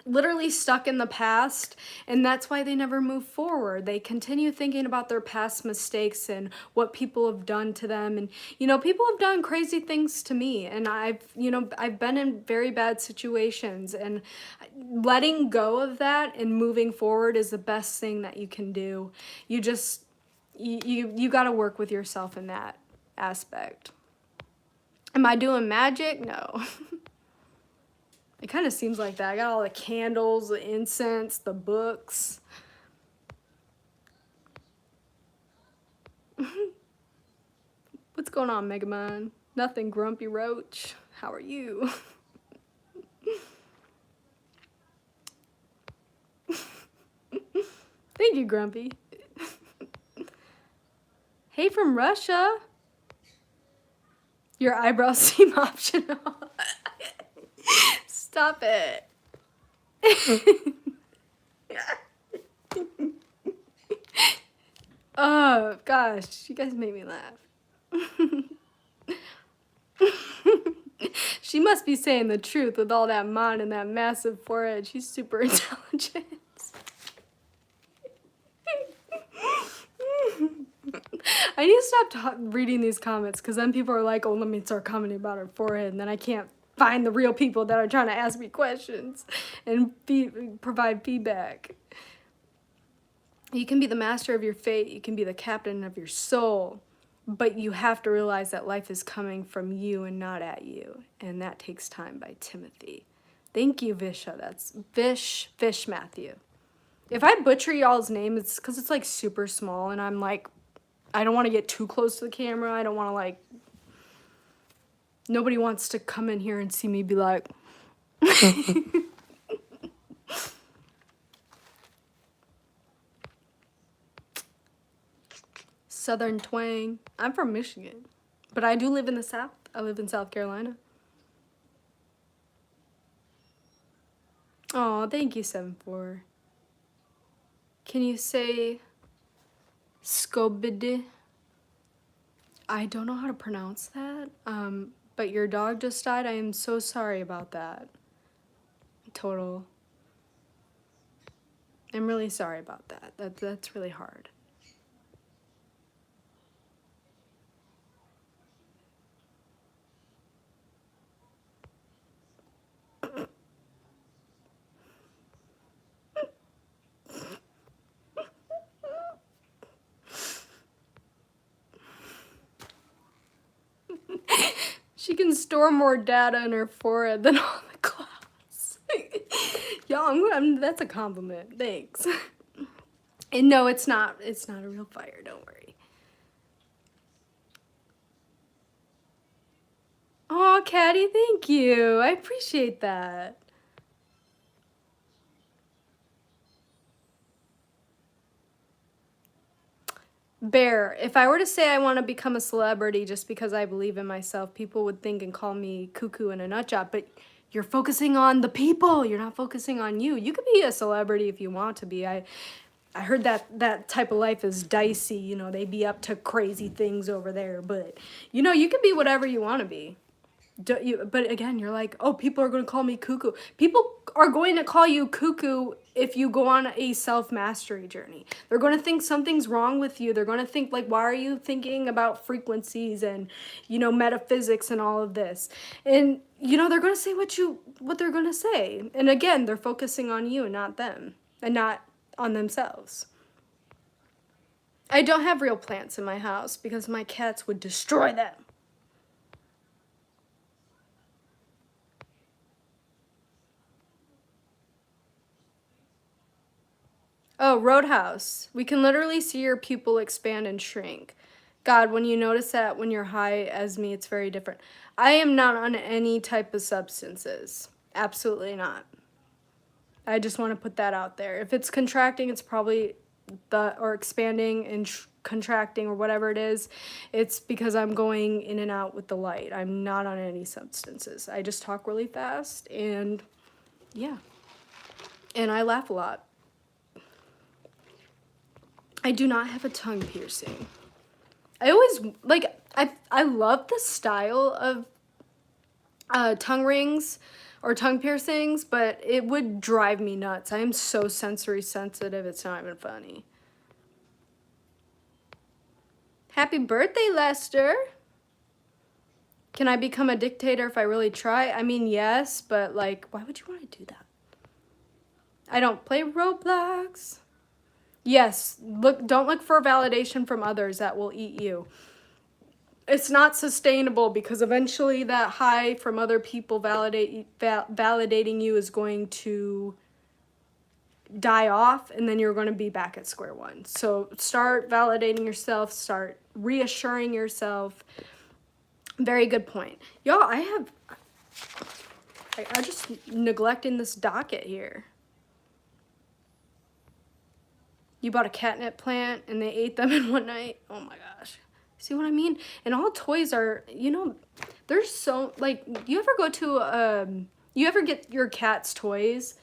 S1: literally stuck in the past, and that's why they never move forward. They continue thinking about their past mistakes and what people have done to them. And you know, people have done crazy things to me, and I've been in very bad situations, and letting go of that and moving forward is the best thing that you can do. You just you got to work with yourself in that aspect. Am I doing magic? No. It kind of seems like that. I got all the candles, the incense, the books. What's going on, Megamind? Nothing, Grumpy Roach. How are you? Thank you, Grumpy. Hey, from Russia. Your eyebrows seem optional. Stop it. Oh, gosh. You guys made me laugh. She must be saying the truth with all that mod and that massive forehead. She's super intelligent. I need to stop reading these comments because then people are like, oh, let me start commenting about her forehead, and then I can't find the real people that are trying to ask me questions and provide feedback. You can be the master of your fate. You can be the captain of your soul. But you have to realize that life is coming from you and not at you. And that takes time by Timothy. Thank you, Visha. That's Vish Matthew. If I butcher y'all's name, it's because it's like super small. And I'm like, I don't want to get too close to the camera. I don't want to like, nobody wants to come in here and see me be like, Southern twang. I'm from Michigan, but I do live in the South. I live in South Carolina. Oh, thank you, 7-4. Can you say scobid? I don't know how to pronounce that. But your dog just died. I am so sorry about that. Total. I'm really sorry about that. That's really hard. She can store more data in her forehead than all the clouds. Y'all, that's a compliment. Thanks. And no, it's not. It's not a real fire. Don't worry. Oh, Caddy, thank you. I appreciate that. Bear, if I were to say I want to become a celebrity just because I believe in myself, people would think and call me cuckoo and a nut job, but you're focusing on the people. You're not focusing on you. You could be a celebrity if you want to be. I heard that type of life is dicey. You know, they be up to crazy things over there, but you know, you can be whatever you want to be. But again, you're like, oh, people are going to call me cuckoo. People are going to call you cuckoo if you go on a self-mastery journey. They're going to think something's wrong with you. They're going to think, like, why are you thinking about frequencies and, you know, metaphysics and all of this? And, you know, they're going to say what they're going to say. And again, they're focusing on you, not them, and not on themselves. I don't have real plants in my house because my cats would destroy them. Oh, Roadhouse. We can literally see your pupil expand and shrink. God, when you notice that when you're high as me, it's very different. I am not on any type of substances. Absolutely not. I just want to put that out there. If it's contracting, it's probably or expanding and contracting or whatever it is. It's because I'm going in and out with the light. I'm not on any substances. I just talk really fast and yeah. And I laugh a lot. I do not have a tongue piercing. I always, like, I love the style of tongue rings or tongue piercings, but it would drive me nuts. I am so sensory sensitive, it's not even funny. Happy birthday, Lester. Can I become a dictator if I really try? I mean, yes, but, like, why would you want to do that? I don't play Roblox. Yes, don't look for validation from others that will eat you. It's not sustainable because eventually that high from other people validating you is going to die off and then you're going to be back at square one. So start validating yourself, start reassuring yourself. Very good point. Y'all, I'm just neglecting this docket here. You bought a catnip plant and they ate them in one night. Oh my gosh. See what I mean? And all toys are, you know, they're so, like, you ever go to you ever get your cat's toys?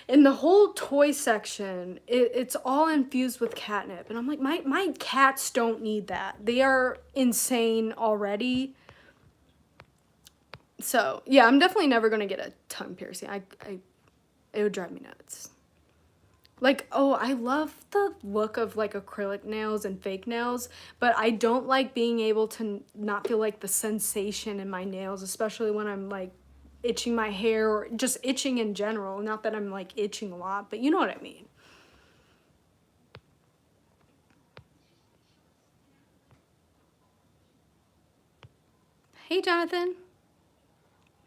S1: In the whole toy section, it's all infused with catnip. And I'm like, my cats don't need that. They are insane already. So, yeah, I'm definitely never going to get a tongue piercing. It would drive me nuts. Like, oh, I love the look of like acrylic nails and fake nails, but I don't like being able to not feel like the sensation in my nails, especially when I'm like itching my hair or just itching in general. Not that I'm like itching a lot, but you know what I mean. Hey, Jonathan.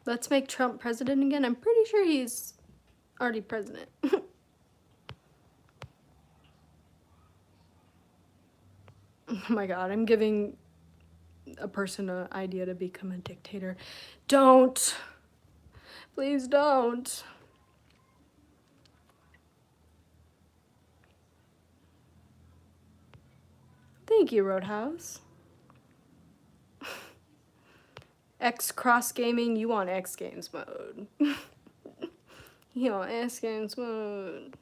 S1: Let's make Trump president again. I'm pretty sure he's already president. Oh my God, I'm giving a person an idea to become a dictator. Don't. Please don't. Thank you, Roadhouse. X cross gaming, you want X Games mode. You want X Games mode.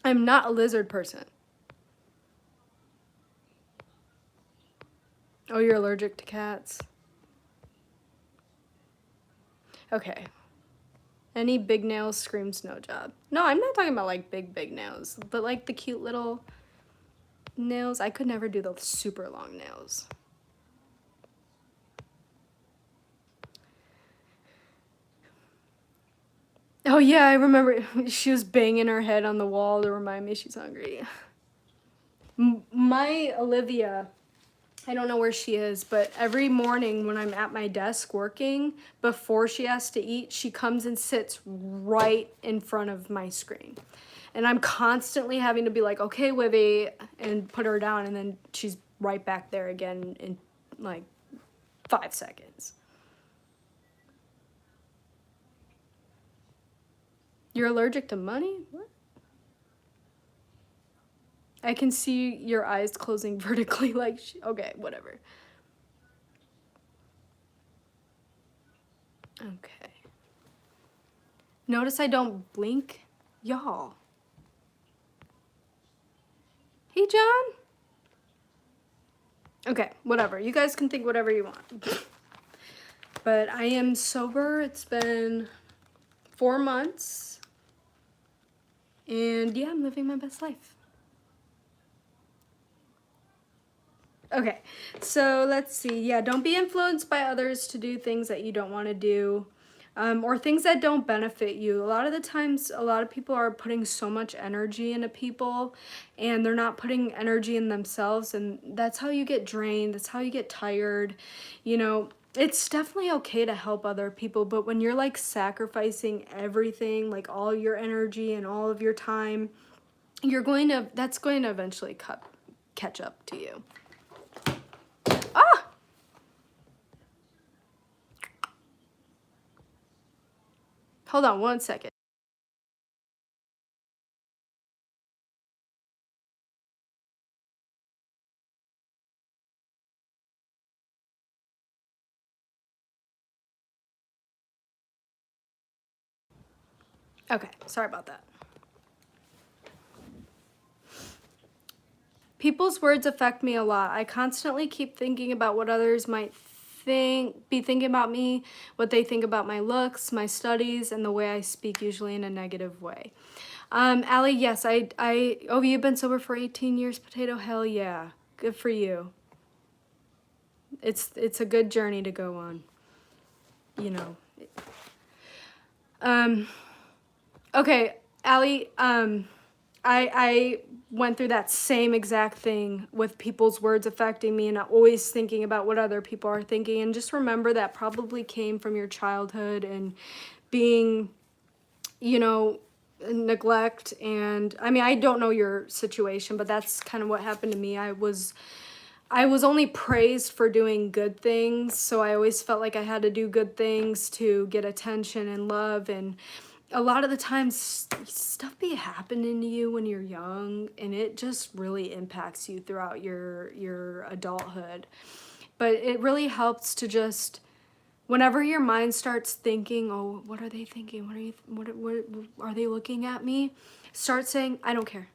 S1: I'm not a lizard person. Oh, you're allergic to cats? Okay. Any big nails screams no job. No, I'm not talking about like big nails, but like the cute little nails. I could never do the super long nails. Oh yeah, I remember she was banging her head on the wall to remind me she's hungry. My Olivia, I don't know where she is, but every morning when I'm at my desk working, before she has to eat, she comes and sits right in front of my screen. And I'm constantly having to be like, okay, Wivy, and put her down, and then she's right back there again in like 5 seconds. You're allergic to money? What? I can see your eyes closing vertically like, okay, whatever. Okay. Notice I don't blink? Y'all. Hey, John. Okay, whatever. You guys can think whatever you want. But I am sober. It's been 4 months. And yeah, I'm living my best life. Okay, so let's see. Yeah, don't be influenced by others to do things that you don't want to do. Or things that don't benefit you. A lot of the times, a lot of people are putting so much energy into people and they're not putting energy in themselves, and that's how you get drained. That's how you get tired. You know, it's definitely okay to help other people, but when you're like sacrificing everything, like all your energy and all of your time, that's going to eventually catch up to you. Ah! Hold on 1 second. Okay, sorry about that. People's words affect me a lot. I constantly keep thinking about what others might be thinking about me, what they think about my looks, my studies, and the way I speak, usually in a negative way. Allie, yes, oh, you've been sober for 18 years, Potato? Hell yeah. Good for you. It's a good journey to go on, you know. Okay, Allie, I went through that same exact thing with people's words affecting me and always thinking about what other people are thinking. And just remember that probably came from your childhood and being, you know, neglect. And I mean, I don't know your situation, but that's kind of what happened to me. I was only praised for doing good things, so I always felt like I had to do good things to get attention and love. And a lot of the times stuff be happening to you when you're young, and it just really impacts you throughout your adulthood. But it really helps to just Whenever your mind starts thinking, oh, what are they thinking? What are they looking at me? Start saying, I don't care.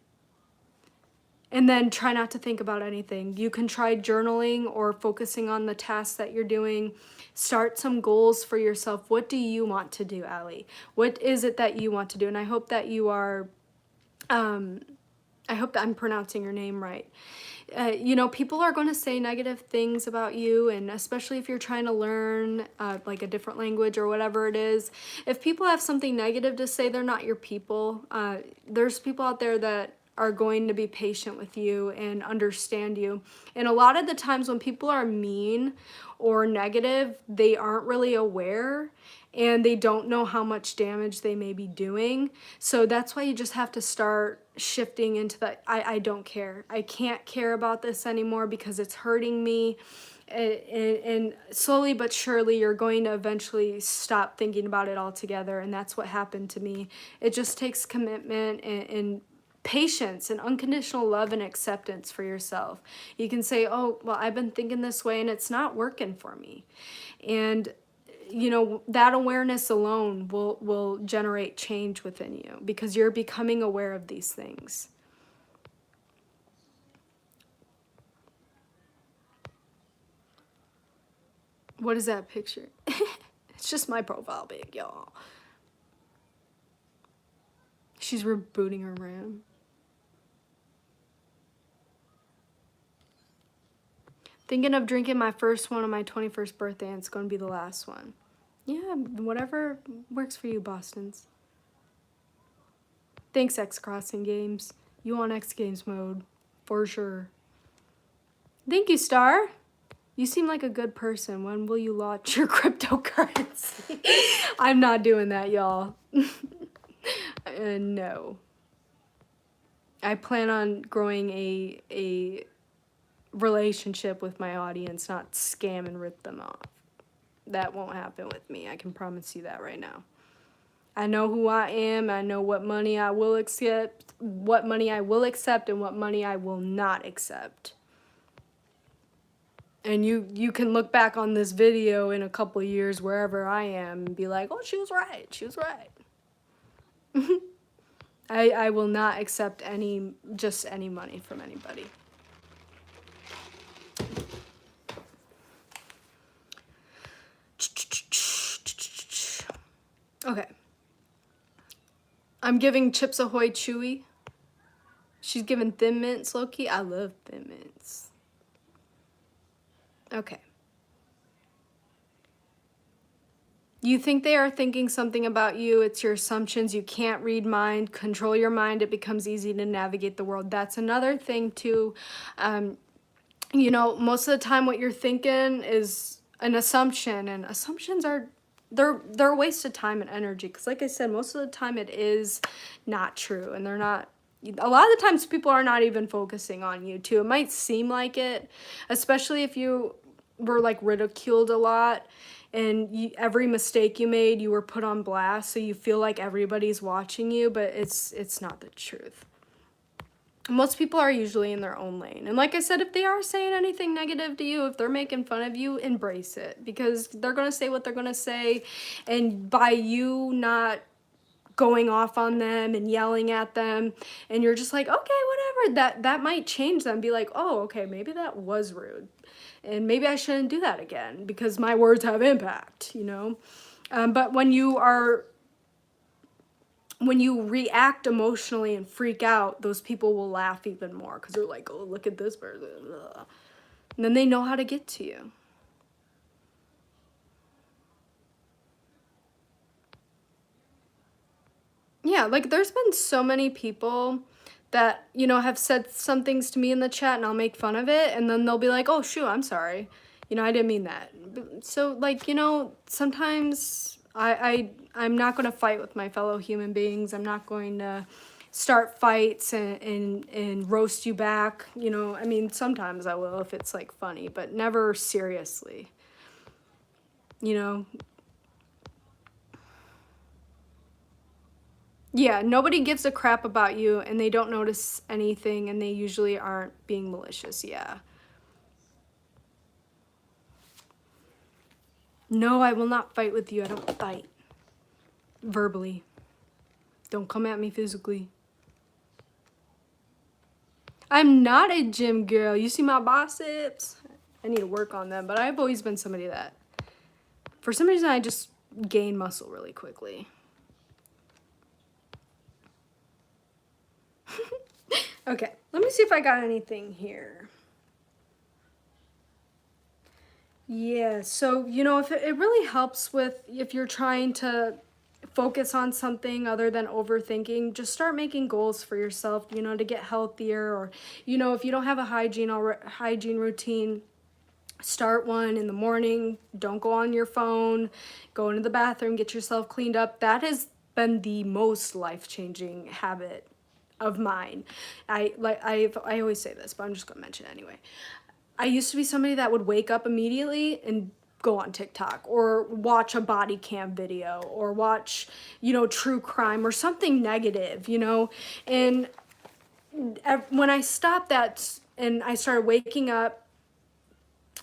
S1: And then try not to think about anything. You can try journaling or focusing on the tasks that you're doing. Start some goals for yourself. What do you want to do, Allie? What is it that you want to do? And I hope that you are, I hope that I'm pronouncing your name right. You know, people are going to say negative things about you, and especially if you're trying to learn like a different language or whatever it is. If people have something negative to say, they're not your people. There's people out there that are going to be patient with you and understand you. And a lot of the times when people are mean or negative, they aren't really aware and they don't know how much damage they may be doing. So that's why you just have to start shifting into that, I don't care. I can't care about this anymore because it's hurting me. And slowly but surely you're going to eventually stop thinking about it altogether. And that's what happened to me. It just takes commitment and patience and unconditional love and acceptance for yourself. You can say, oh, well, I've been thinking this way and it's not working for me. And you know, that awareness alone will generate change within you because you're becoming aware of these things. What is that picture? It's just my profile pic, y'all. She's rebooting her RAM. Thinking of drinking my first one on my 21st birthday, and it's going to be the last one. Yeah, whatever works for you, Bostons. Thanks, X Crossing Games. You on X Games mode, for sure. Thank you, Star. You seem like a good person. When will you launch your cryptocurrency? I'm not doing that, y'all. No. I plan on growing a relationship with my audience, not scam and rip them off. That won't happen with me. I can promise you that right now. I know who I am. I know what money I will accept, and what money I will not accept. And you can look back on this video in a couple of years wherever I am and be like, oh, she was right. She was right. I will not accept just any money from anybody. Okay. I'm giving Chips Ahoy Chewy. She's giving Thin Mints low-key. I love Thin Mints. Okay. You think they are thinking something about you. It's your assumptions. You can't read mind. Control your mind. It becomes easy to navigate the world. That's another thing too. You know, most of the time what you're thinking is an assumption, and assumptions are they're a waste of time and energy, because like I said, most of the time it is not true, and they're not. A lot of the times people are not even focusing on you too. It might seem like it, especially if you were like ridiculed a lot and every mistake you made you were put on blast, so you feel like everybody's watching you, but it's not the truth. Most people are usually in their own lane. And like I said, if they are saying anything negative to you, if they're making fun of you, embrace it, because they're going to say what they're going to say. And by you not going off on them and yelling at them, and you're just like, okay, whatever, that might change them. Be like, oh, okay, maybe that was rude. And maybe I shouldn't do that again because my words have impact, you know. But when you react emotionally and freak out, those people will laugh even more because they're like, oh, look at this person. Ugh. And then they know how to get to you. Yeah, like there's been so many people that, you know, have said some things to me in the chat and I'll make fun of it. And then they'll be like, oh, shoot, I'm sorry. You know, I didn't mean that. So, like, you know, sometimes I'm not going to fight with my fellow human beings. I'm not going to start fights and roast you back. You know, I mean, sometimes I will if it's like funny, but never seriously. You know? Yeah, nobody gives a crap about you and they don't notice anything and they usually aren't being malicious. Yeah. No, I will not fight with you. I don't fight. Verbally. Don't come at me physically. I'm not a gym girl. You see my biceps? I need to work on them, but I've always been somebody that, for some reason, I just gain muscle really quickly. Okay, let me see if I got anything here. Yeah, so, you know, if it really helps with, if you're trying to focus on something other than overthinking, just start making goals for yourself, you know, to get healthier, or, you know, if you don't have a hygiene routine, start one in the morning. Don't go on your phone. Go into the bathroom, get yourself cleaned up. That has been the most life-changing habit of mine. I always say this, but I'm just gonna mention it anyway. I used to be somebody that would wake up immediately and go on TikTok or watch a body cam video or watch, you know, true crime or something negative, you know. And when I stopped that and I started waking up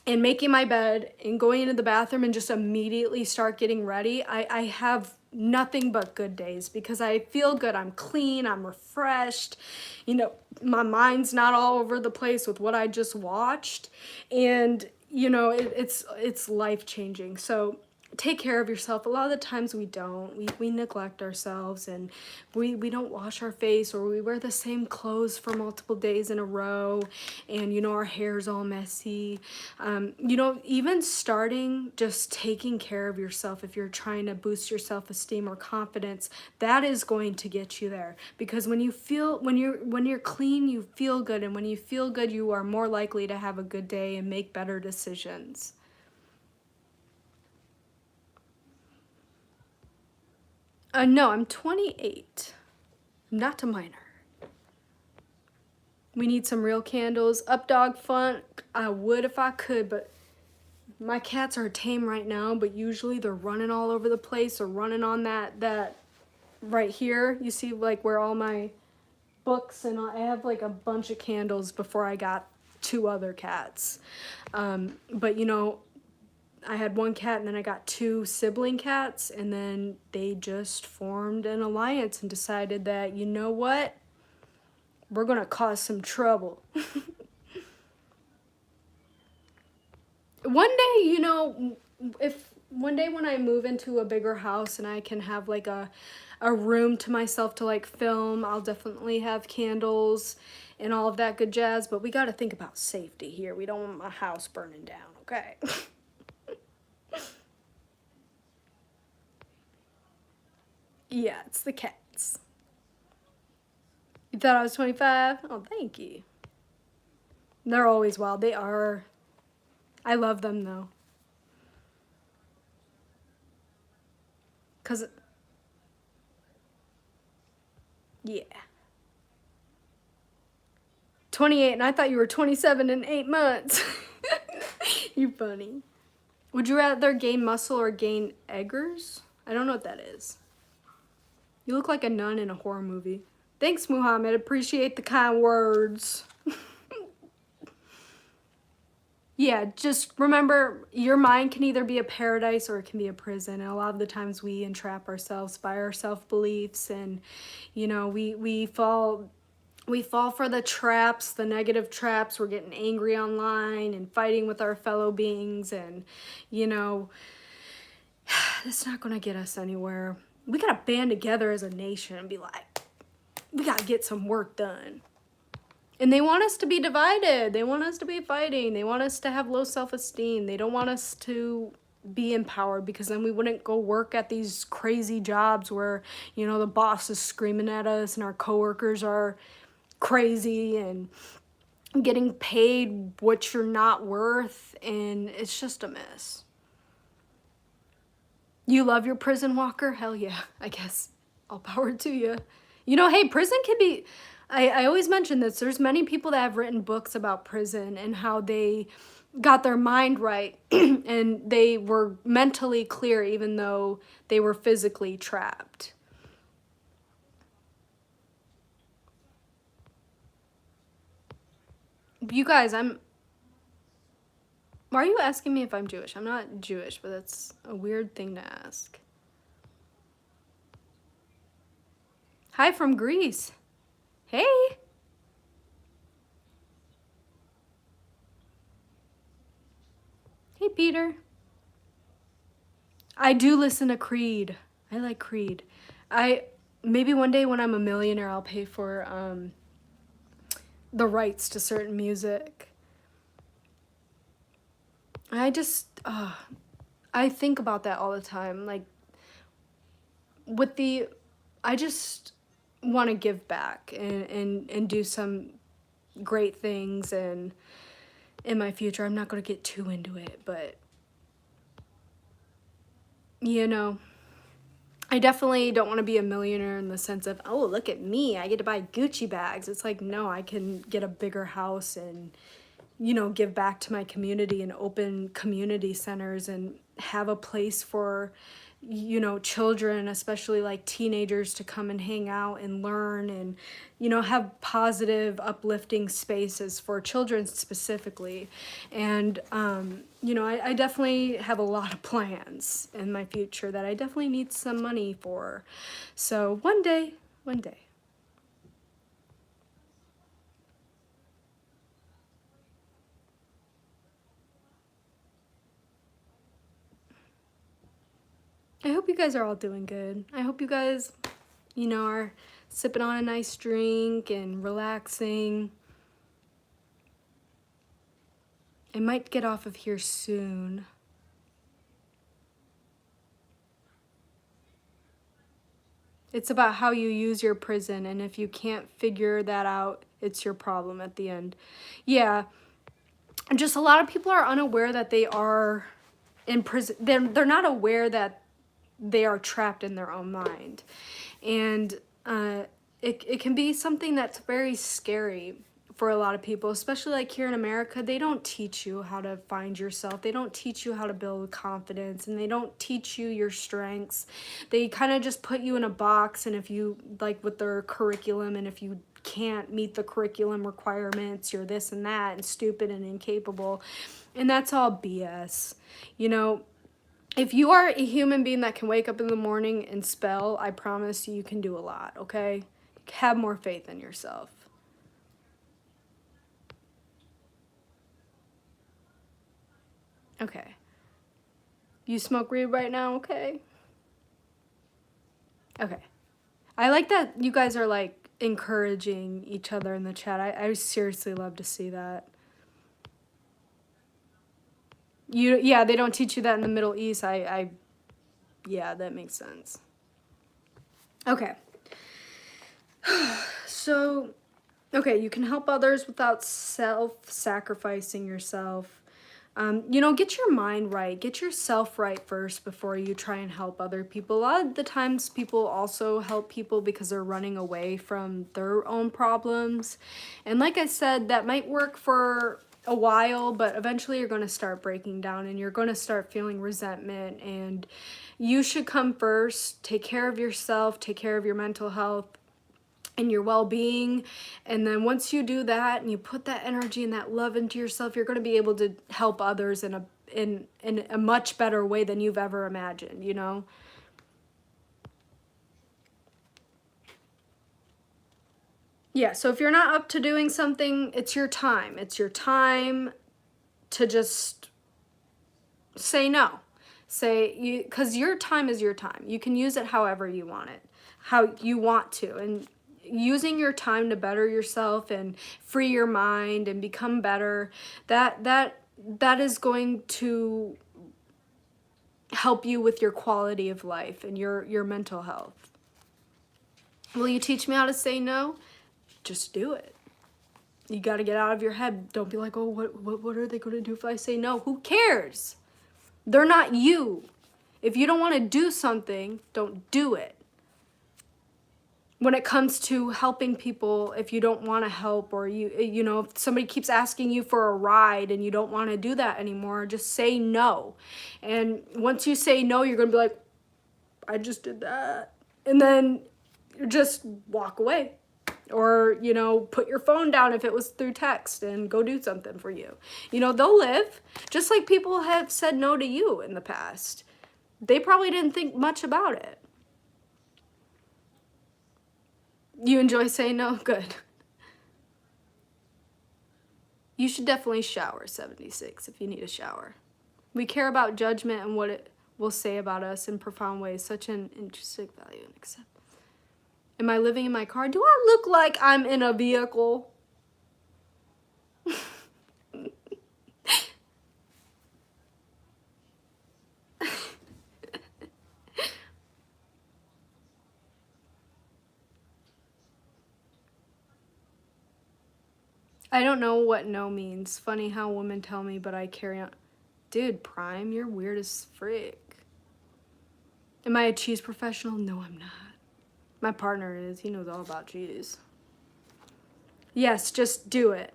S1: and making my bed and going into the bathroom and just immediately start getting ready, I have nothing but good days because I feel good. I'm clean. I'm refreshed. You know, my mind's not all over the place with what I just watched. And, you know, it's life-changing. So take care of yourself. A lot of the times we don't. We neglect ourselves, and we don't wash our face, or we wear the same clothes for multiple days in a row, and, you know, our hair's all messy. You know, even starting just taking care of yourself, if you're trying to boost your self-esteem or confidence, that is going to get you there. Because when you're clean, you feel good, and when you feel good, you are more likely to have a good day and make better decisions. No, I'm 28. I'm not a minor. We need some real candles. Up dog funk, I would if I could, but my cats are tame right now, but usually they're running all over the place or running on that right here. You see, like, where all my books, and I have like a bunch of candles before I got 2 other cats. But, you know, I had 1 cat and then I got 2 sibling cats, and then they just formed an alliance and decided that, you know what, we're gonna cause some trouble. One day, you know, if one day when I move into a bigger house and I can have like a room to myself to like film, I'll definitely have candles and all of that good jazz, but we got to think about safety here. We don't want my house burning down, okay? Yeah, it's the cats. You thought I was 25? Oh, thank you. They're always wild. They are. I love them though. 'Cause, yeah. 28, and I thought you were 27 in 8 months. You funny. Would you rather gain muscle or gain eggers? I don't know what that is. You look like a nun in a horror movie. Thanks, Muhammad. Appreciate the kind words. Yeah, just remember, your mind can either be a paradise or it can be a prison. And a lot of the times we entrap ourselves by our self-beliefs, and, you know, we fall for the traps, the negative traps. We're getting angry online and fighting with our fellow beings, and, you know, that's not going to get us anywhere. We got to band together as a nation and be like, we got to get some work done. And they want us to be divided. They want us to be fighting. They want us to have low self-esteem. They don't want us to be empowered, because then we wouldn't go work at these crazy jobs where, you know, the boss is screaming at us and our coworkers are crazy and getting paid what you're not worth, and it's just a mess. You love your prison walker? Hell yeah, I guess. All power to you. You know, hey, prison can be... I always mention this. There's many people that have written books about prison and how they got their mind right and they were mentally clear even though they were physically trapped. You guys, Why are you asking me if I'm Jewish? I'm not Jewish, but that's a weird thing to ask. Hi from Greece. Hey. Hey, Peter. I do listen to Creed. I like Creed. Maybe one day when I'm a millionaire, I'll pay for the rights to certain music. I think about that all the time. Like, I just want to give back and do some great things and in my future. I'm not going to get too into it, but you know, I definitely don't want to be a millionaire in the sense of, oh, look at me, I get to buy Gucci bags. It's like, no, I can get a bigger house and, you know, give back to my community and open community centers and have a place for, you know, children, especially like teenagers, to come and hang out and learn and, you know, have positive, uplifting spaces for children specifically. And, you know, I definitely have a lot of plans in my future that I definitely need some money for. So one day. I hope you guys are all doing good. I hope you guys, you know, are sipping on a nice drink and relaxing. I might get off of here soon. It's about how you use your prison, and if you can't figure that out, it's your problem at the end. Yeah, just a lot of people are unaware that they are in prison. They're not aware that they are trapped in their own mind. And it can be something that's very scary for a lot of people, especially like here in America. They don't teach you how to find yourself. They don't teach you how to build confidence, and they don't teach you your strengths. They kind of just put you in a box, and if you, like with their curriculum, and if you can't meet the curriculum requirements, you're this and that and stupid and incapable. And that's all BS. You know, if you are a human being that can wake up in the morning and spell, I promise you can do a lot, okay? Have more faith in yourself. Okay. You smoke weed right now, okay? Okay. I like that you guys are like encouraging each other in the chat. I seriously love to see that. Yeah, they don't teach you that in the Middle East. Yeah, that makes sense. Okay. So, okay, you can help others without self-sacrificing yourself. You know, get your mind right. Get yourself right first before you try and help other people. A lot of the times people also help people because they're running away from their own problems. And like I said, that might work for a while, but eventually you're going to start breaking down and you're going to start feeling resentment. And you should come first. Take care of yourself. Take care of your mental health and your well-being. And then once you do that and you put that energy and that love into yourself, you're going to be able to help others in a much better way than you've ever imagined, you know? Yeah, so if you're not up to doing something, it's your time. It's your time to just say no. Because your time is your time. You can use it however you want it, how you want to. And using your time to better yourself and free your mind and become better, that is going to help you with your quality of life and your mental health. Will you teach me how to say no? Just do it. You got to get out of your head. Don't be like, oh, what are they going to do if I say no? Who cares? They're not you. If you don't want to do something, don't do it. When it comes to helping people, if you don't want to help, or you know, if somebody keeps asking you for a ride and you don't want to do that anymore, just say no. And once you say no, you're going to be like, I just did that. And then just walk away. Or, you know, put your phone down if it was through text and go do something for you. You know, they'll live. Just like people have said no to you in the past. They probably didn't think much about it. You enjoy saying no? Good. You should definitely shower, 76, if you need a shower. We care about judgment and what it will say about us in profound ways. Such an intrinsic value and accept. Am I living in my car? Do I look like I'm in a vehicle? I don't know what no means. Funny how women tell me, but I carry on. Dude, Prime, you're weird as frick. Am I a cheese professional? No, I'm not. My partner is. He knows all about cheese. Yes, just do it.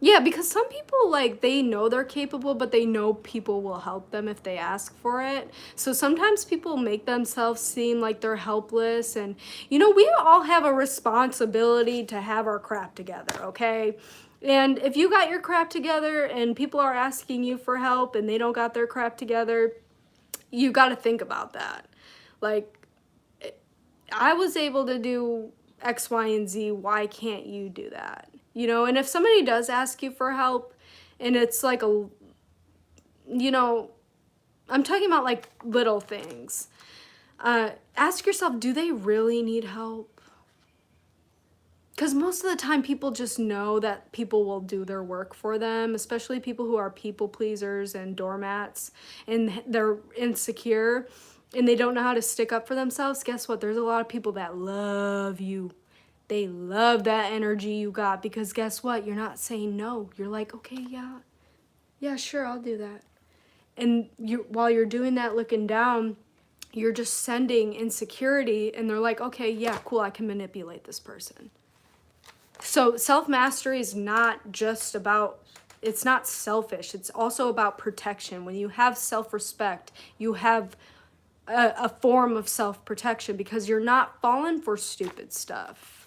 S1: Yeah, because some people, like, they know they're capable, but they know people will help them if they ask for it. So sometimes people make themselves seem like they're helpless. And, you know, we all have a responsibility to have our crap together, okay? And if you got your crap together and people are asking you for help and they don't got their crap together, you got to think about that. Like, I was able to do X, Y, and Z. Why can't you do that? You know, and if somebody does ask you for help and it's like a, you know, I'm talking about like little things. Ask yourself, do they really need help? Because most of the time people just know that people will do their work for them, especially people who are people pleasers and doormats and they're insecure and they don't know how to stick up for themselves. Guess what? There's a lot of people that love you. They love that energy you got because guess what? You're not saying no. You're like, okay, yeah, sure, I'll do that. And while you're doing that, looking down, you're just sending insecurity and they're like, okay, yeah, cool, I can manipulate this person. So self-mastery is not just about, it's not selfish. It's also about protection. When you have self-respect, you have a form of self-protection because you're not falling for stupid stuff.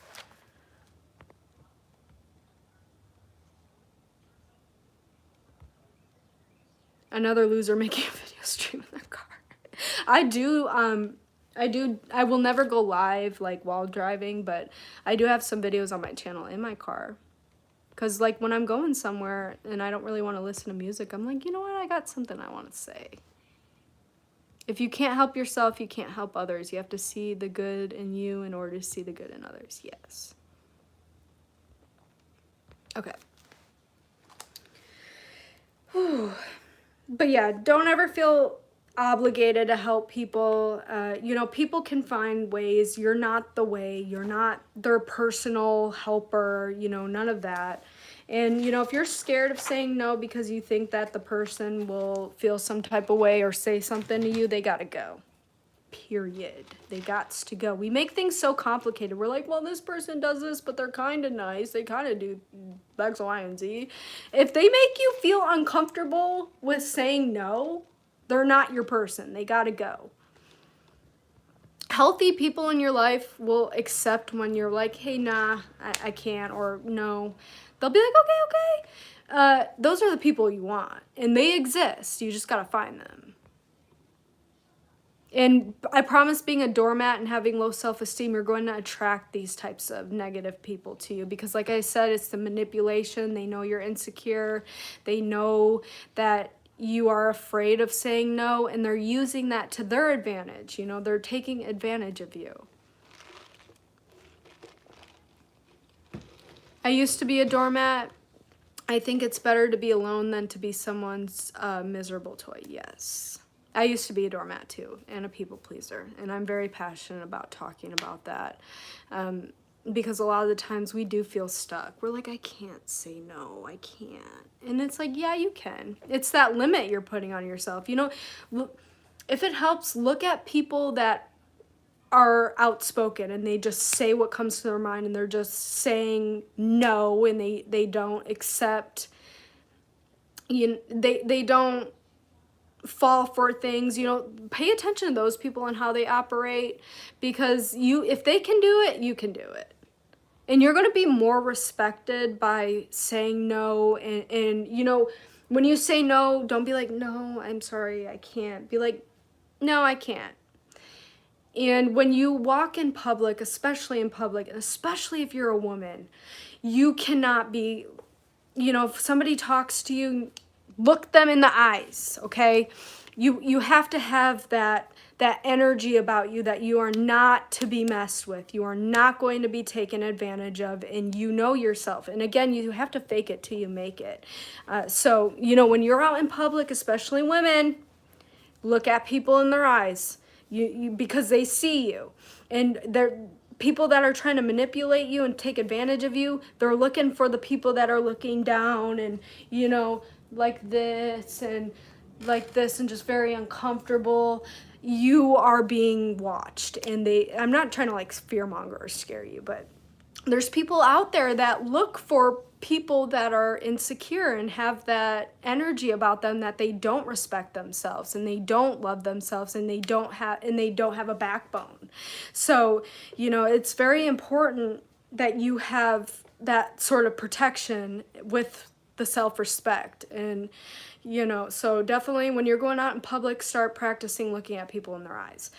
S1: Another loser making a video stream in their car. I will never go live like while driving, but I do have some videos on my channel in my car. Cause like when I'm going somewhere and I don't really want to listen to music, I'm like, you know what? I got something I want to say. If you can't help yourself, you can't help others. You have to see the good in you in order to see the good in others. Yes. Okay. Whew. But yeah, don't ever feel obligated to help people. You know, people can find ways. You're not the way. You're not their personal helper. You know, none of that. And, you know, if you're scared of saying no because you think that the person will feel some type of way or say something to you, they got to go. Period. They gots to go. We make things so complicated. We're like, well, this person does this, but they're kind of nice. They kind of do X, Y, and Z. If they make you feel uncomfortable with saying no, they're not your person. They gotta go. Healthy people in your life will accept when you're like, hey, nah, I can't, or no. They'll be like, okay. Those are the people you want, and they exist. You just gotta find them. And I promise, being a doormat and having low self-esteem, you're going to attract these types of negative people to you. Because like I said, it's the manipulation. They know you're insecure. They know that you are afraid of saying no, and they're using that to their advantage. You know, they're taking advantage of you. I used to be a doormat. I think it's better to be alone than to be someone's miserable toy. Yes. I used to be a doormat too, and a people pleaser, and I'm very passionate about talking about that, because a lot of the times we do feel stuck. We're like, I can't say no, I can't. And it's like, yeah, you can. It's that limit you're putting on yourself. You know, if it helps, look at people that are outspoken and they just say what comes to their mind and they're just saying no, and they don't accept, they don't fall for things, you know, pay attention to those people and how they operate, because if they can do it, you can do it. And you're going to be more respected by saying no. And, you know, when you say no, don't be like, no, I'm sorry, I can't. Be like, no, I can't. And when you walk in public, especially in public, and especially if you're a woman, you cannot be, you know, if somebody talks to you, look them in the eyes, okay? You have to have that energy about you that you are not to be messed with. You are not going to be taken advantage of, and you know yourself. And again, you have to fake it till you make it. So, you know, when you're out in public, especially women, look at people in their eyes. Because they see you, and they're people that are trying to manipulate you and take advantage of you. They're looking for the people that are looking down and, you know, like this and just very uncomfortable. You are being watched, and I'm not trying to like fearmonger or scare you, but there's people out there that look for people that are insecure and have that energy about them, that they don't respect themselves and they don't love themselves and they don't have a backbone. So, you know, it's very important that you have that sort of protection with the self-respect. And, you know, so definitely when you're going out in public, start practicing looking at people in their eyes.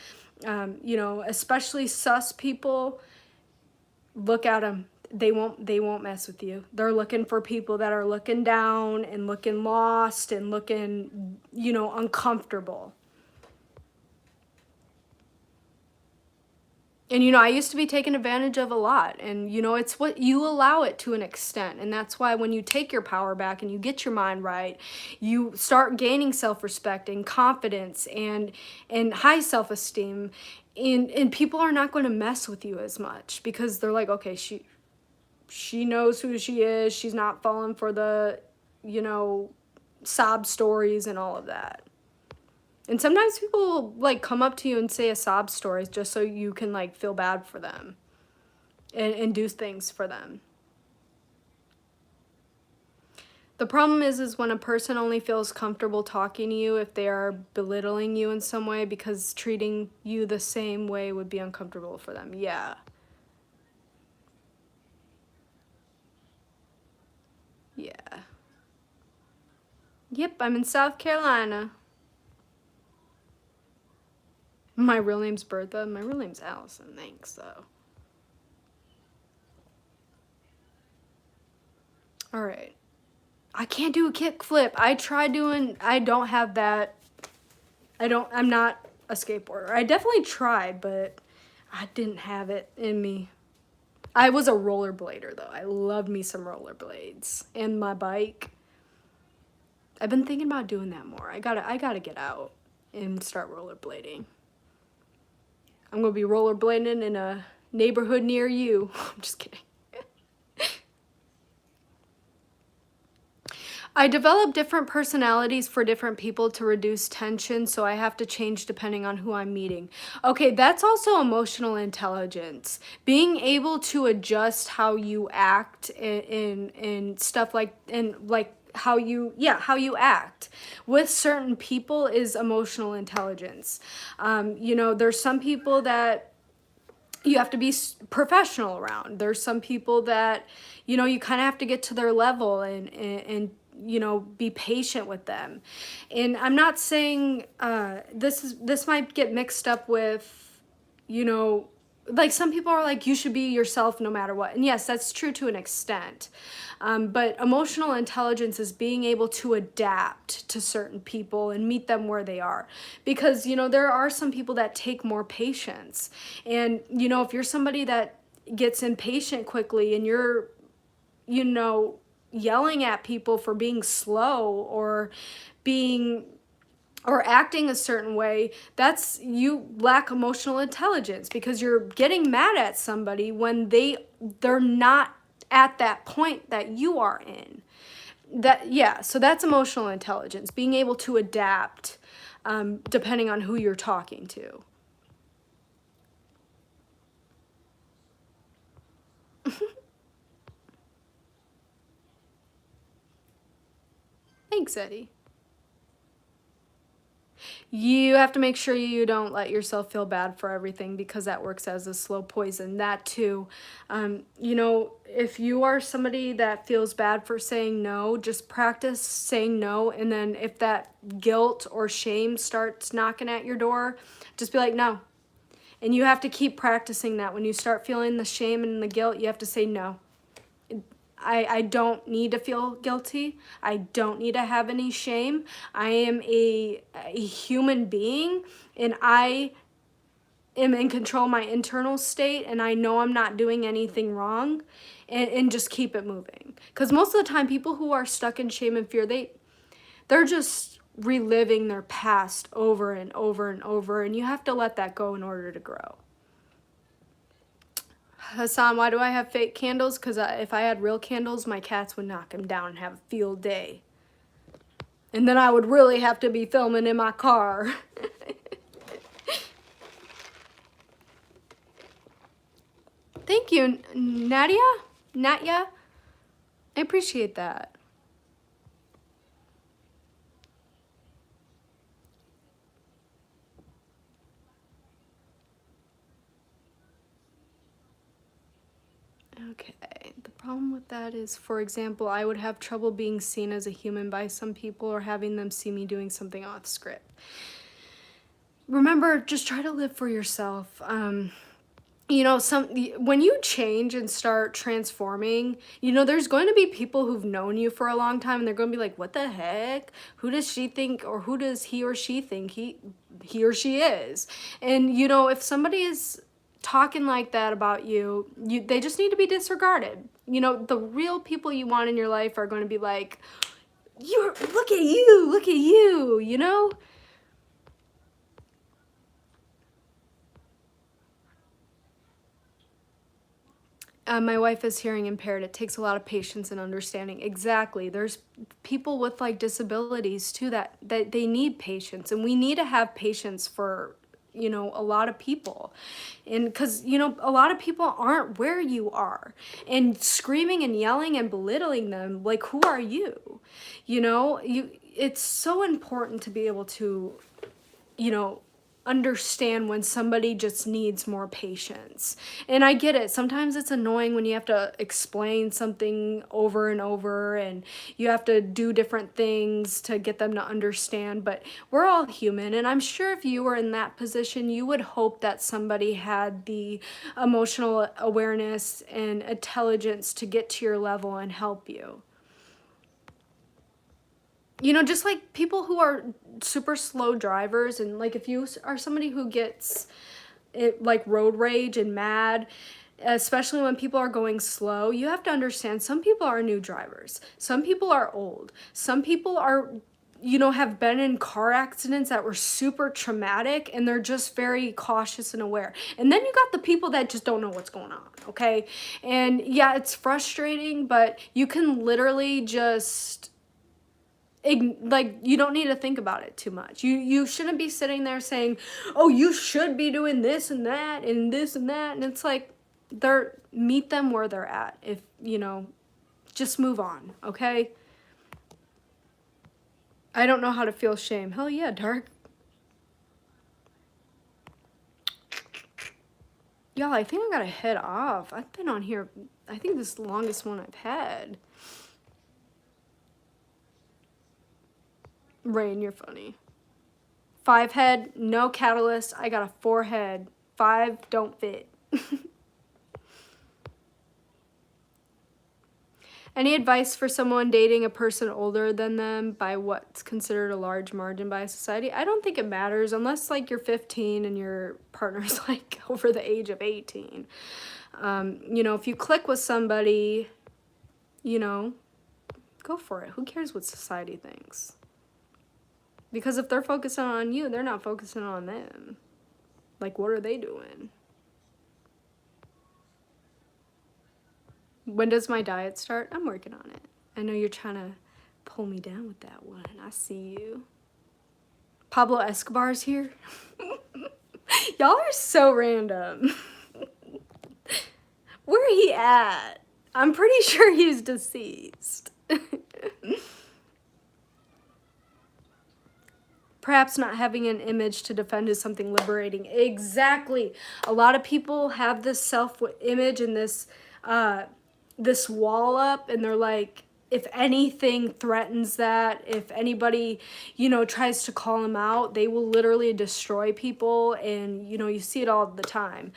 S1: You know, especially sus people, look at them. They won't mess with you. They're looking for people that are looking down and looking lost and looking, you know, uncomfortable. And, you know, I used to be taken advantage of a lot. And, you know, it's what you allow it to an extent. And that's why when you take your power back and you get your mind right, you start gaining self-respect and confidence and high self-esteem. And people are not going to mess with you as much, because they're like, okay, she knows who she is. She's not falling for the, you know, sob stories and all of that. And sometimes people will like come up to you and say a sob story just so you can like feel bad for them and do things for them. The problem is when a person only feels comfortable talking to you if they are belittling you in some way, because treating you the same way would be uncomfortable for them. Yeah. Yeah. Yep, I'm in South Carolina. My real name's Bertha. My real name's Allison. Thanks, though. All right. I can't do a kickflip. I don't have that. I'm not a skateboarder. I definitely tried, but I didn't have it in me. I was a rollerblader, though. I love me some rollerblades. And my bike. I've been thinking about doing that more. I gotta get out and start rollerblading. I'm gonna be rollerblading in a neighborhood near you. I'm just kidding. I develop different personalities for different people to reduce tension, so I have to change depending on who I'm meeting. Okay, that's also emotional intelligence. Being able to adjust how you act in stuff like how you act with certain people is emotional intelligence. You know, there's some people that you have to be professional around. There's some people that, you know, you kind of have to get to their level and you know, be patient with them. And I'm not saying this might get mixed up with, you know, like some people are like, you should be yourself no matter what. And yes, that's true to an extent. But emotional intelligence is being able to adapt to certain people and meet them where they are. Because, you know, there are some people that take more patience. And, you know, if you're somebody that gets impatient quickly and you're, you know, yelling at people for being slow or acting a certain way, that's, you lack emotional intelligence, because you're getting mad at somebody when they're not at that point that you are in. So that's emotional intelligence, being able to adapt depending on who you're talking to. Thanks, Eddie. You have to make sure you don't let yourself feel bad for everything, because that works as a slow poison. That too, you know, if you are somebody that feels bad for saying no, just practice saying no. And then if that guilt or shame starts knocking at your door, just be like, no. And you have to keep practicing that. When you start feeling the shame and the guilt, you have to say no. I don't need to feel guilty. I don't need to have any shame. I am a human being, and I am in control of my internal state, and I know I'm not doing anything wrong, and just keep it moving. Because most of the time, people who are stuck in shame and fear, they're just reliving their past over and over and over, and you have to let that go in order to grow. Hassan, why do I have fake candles? Because if I had real candles, my cats would knock them down and have a field day. And then I would really have to be filming in my car. Thank you, Nadia? I appreciate that. Okay, the problem with that is, for example, I would have trouble being seen as a human by some people, or having them see me doing something off script. Remember, just try to live for yourself. You know, when you change and start transforming, you know, there's going to be people who've known you for a long time, and they're going to be like, what the heck? Who does she think, or who does he or she think he or she is? And, you know, if somebody is talking like that about you, they just need to be disregarded. You know, the real people you want in your life are going to be like, look at you, you know? My wife is hearing impaired. It takes a lot of patience and understanding. Exactly. There's people with like disabilities too that they need patience, and we need to have patience for, you know, a lot of people. And because, you know, a lot of people aren't where you are, and screaming and yelling and belittling them, like, who are you? You know, it's so important to be able to, you know, understand when somebody just needs more patience. And I get it. Sometimes it's annoying when you have to explain something over and over, and you have to do different things to get them to understand, but we're all human. And I'm sure if you were in that position, you would hope that somebody had the emotional awareness and intelligence to get to your level and help you. You know, just like people who are super slow drivers, and like if you are somebody who gets it, like road rage and mad, especially when people are going slow, you have to understand some people are new drivers. Some people are old. Some people are, you know, have been in car accidents that were super traumatic, and they're just very cautious and aware. And then you got the people that just don't know what's going on, okay? And yeah, it's frustrating, but you can literally just, like, you don't need to think about it too much. You shouldn't be sitting there saying, oh, you should be doing this and that and this and that. And it's like, meet them where they're at. If, you know, just move on, okay? I don't know how to feel shame. Hell yeah, Dark. Y'all, I think I gotta head off. I've been on here, I think this is the longest one I've had. Rain, you're funny. 5 head, no catalyst. I got a 4 head. 5 don't fit. Any advice for someone dating a person older than them by what's considered a large margin by society? I don't think it matters unless like you're 15 and your partner's like over the age of 18. You know, if you click with somebody, you know, go for it. Who cares what society thinks? Because if they're focusing on you, they're not focusing on them. Like, what are they doing? When does my diet start? I'm working on it. I know you're trying to pull me down with that one. I see you. Pablo Escobar's here. Y'all are so random. Where he at? I'm pretty sure he's deceased. Perhaps not having an image to defend is something liberating. Exactly. A lot of people have this self-image and this wall up, and they're like, if anything threatens that, if anybody, tries to call them out, they will literally destroy people. And, you see it all the time.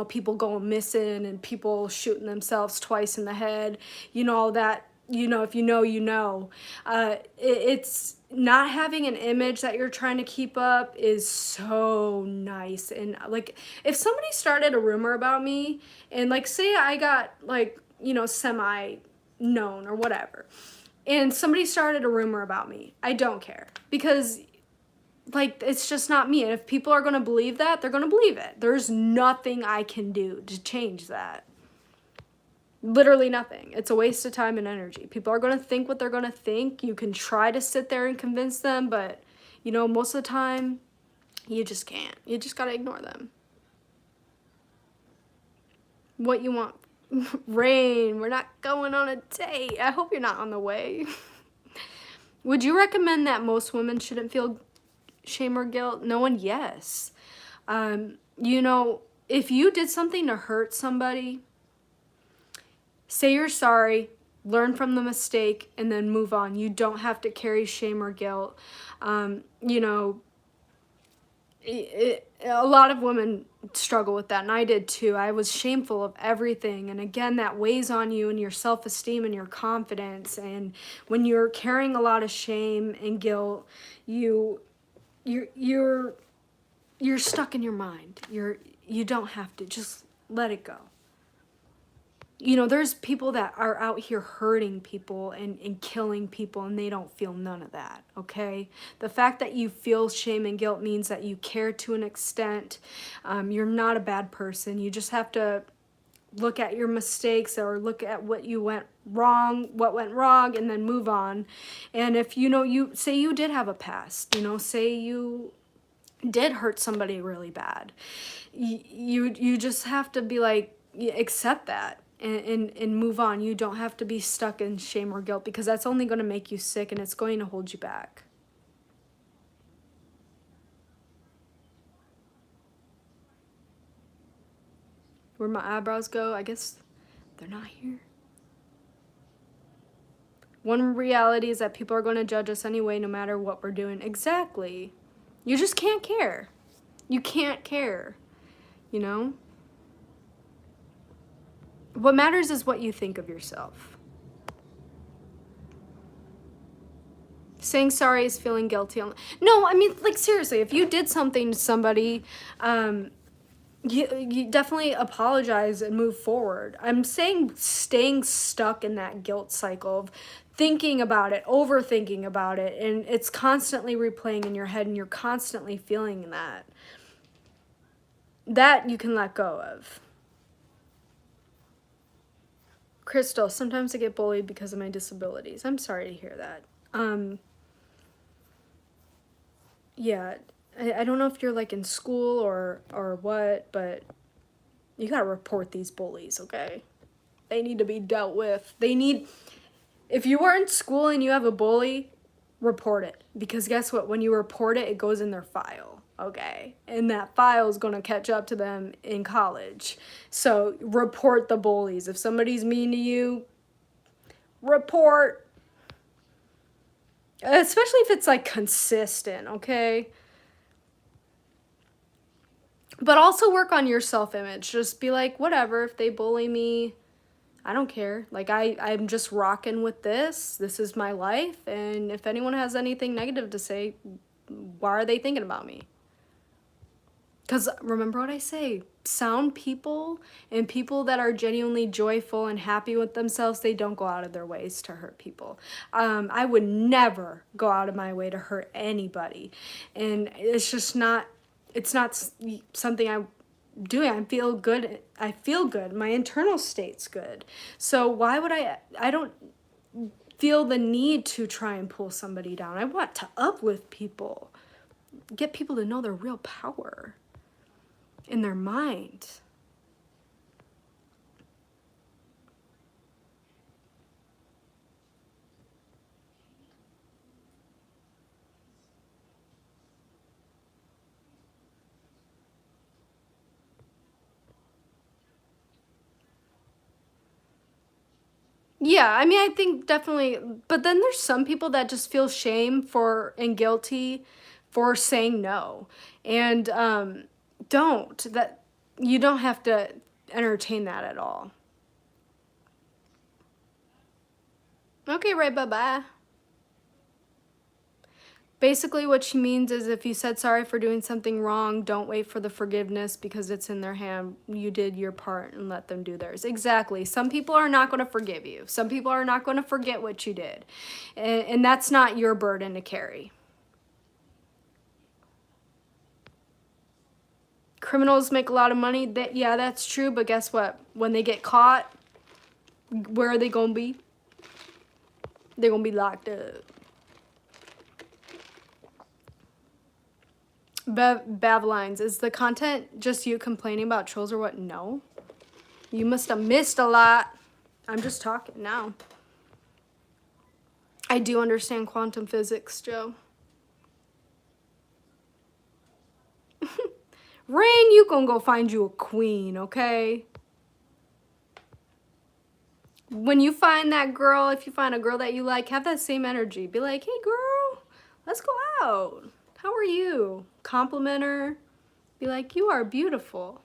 S1: People going missing and people shooting themselves twice in the head, all that, if it's not having an image that you're trying to keep up is so nice. And like, if somebody started a rumor about me and like, say I got like, semi known or whatever, and somebody started a rumor about me, I don't care, because like, it's just not me. And if people are going to believe that, they're going to believe it. There's nothing I can do to change that. Literally nothing. It's a waste of time and energy. People are going to think what they're going to think. You can try to sit there and convince them, but, most of the time, you just can't. You just got to ignore them. What you want? Rain, we're not going on a date. I hope you're not on the way. Would you recommend that most women shouldn't feel shame or guilt? No one, yes. If you did something to hurt somebody, say you're sorry, learn from the mistake, and then move on. You don't have to carry shame or guilt. A lot of women struggle with that, and I did too. I was shameful of everything, and again, that weighs on you and your self-esteem and your confidence. And when you're carrying a lot of shame and guilt, you're stuck in your mind. You don't have to. Just let it go. There's people that are out here hurting people and killing people, and they don't feel none of that, okay? The fact that you feel shame and guilt means that you care to an extent. You're not a bad person. You just have to look at your mistakes or look at what went wrong, and then move on. And if, you say you did have a past, say you did hurt somebody really bad, you just have to be like, accept that and move on. You don't have to be stuck in shame or guilt, because that's only going to make you sick and it's going to hold you back. Where'd my eyebrows go? I guess they're not here. One reality is that people are going to judge us anyway, no matter what we're doing. Exactly. You just can't care. You can't care, What matters is what you think of yourself. Saying sorry is feeling guilty. No, I mean, like, seriously, if you did something to somebody, you definitely apologize and move forward. I'm saying staying stuck in that guilt cycle of thinking about it, overthinking about it, and it's constantly replaying in your head, and you're constantly feeling that you can let go of. Crystal, sometimes I get bullied because of my disabilities. I'm sorry to hear that. Yeah, I don't know if you're like in school or what, but you gotta report these bullies, okay? They need to be dealt with. If you are in school and you have a bully, report it. Because guess what? When you report it, it goes in their file, okay? And that file is gonna catch up to them in college. So report the bullies. If somebody's mean to you, report. Especially if it's like consistent, okay? But also work on your self-image. Just be like, whatever, if they bully me, I don't care. Like, I'm just rocking with this. This is my life. And if anyone has anything negative to say, why are they thinking about me? Because remember what I say, sound people and people that are genuinely joyful and happy with themselves, they don't go out of their ways to hurt people. I would never go out of my way to hurt anybody. And it's just not, it's not something I'm doing. I feel good. My internal state's good. So why would I don't feel the need to try and pull somebody down. I want to uplift people. Get people to know their real power in their mind. Yeah, I mean, I think definitely, but then there's some people that just feel shame for and guilty for saying no. And don't that you don't have to entertain that at all. Okay, right, bye-bye. Basically, what she means is if you said sorry for doing something wrong, don't wait for the forgiveness because it's in their hand. You did your part and let them do theirs. Exactly. Some people are not going to forgive you. Some people are not going to forget what you did. And that's not your burden to carry. Criminals make a lot of money. Yeah, that's true. But guess what? When they get caught, where are they going to be? They're going to be locked up. Bavlines, is the content just you complaining about trolls or what? No. You must have missed a lot. I'm just talking now. I do understand quantum physics, Joe. Rain, you gonna go find you a queen, okay? When you find that girl, if you find a girl that you like, have that same energy. Be like, hey girl, let's go out. How are you? Compliment her. Be like, you are beautiful.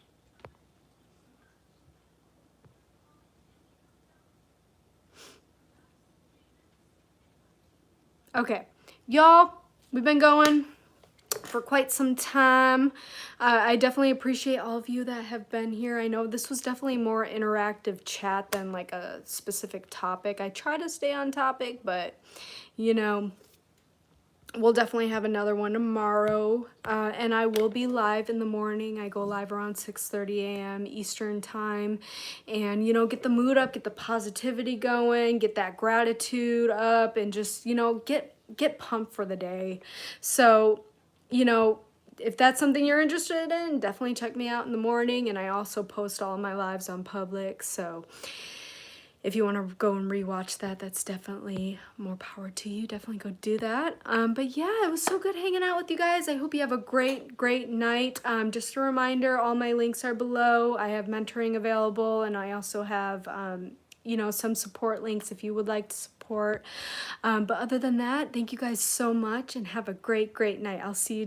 S1: Okay, y'all, we've been going for quite some time. I definitely appreciate all of you that have been here. I know this was definitely more interactive chat than like a specific topic. I try to stay on topic, but you know, we'll definitely have another one tomorrow. And I will be live in the morning. I go live around 6:30 a.m. Eastern time. And, you know, get the mood up, get the positivity going, get that gratitude up, and just, you know, get pumped for the day. So, you know, if that's something you're interested in, definitely check me out in the morning. And I also post all of my lives on public. So if you want to go and rewatch that, that's definitely more power to you. Definitely go do that. But yeah, it was so good hanging out with you guys. I hope you have a great night. Just a reminder, all my links are below. I have mentoring available, and I also have, you know, some support links if you would like to support. But other than that, thank you guys so much, and have a great night. I'll see you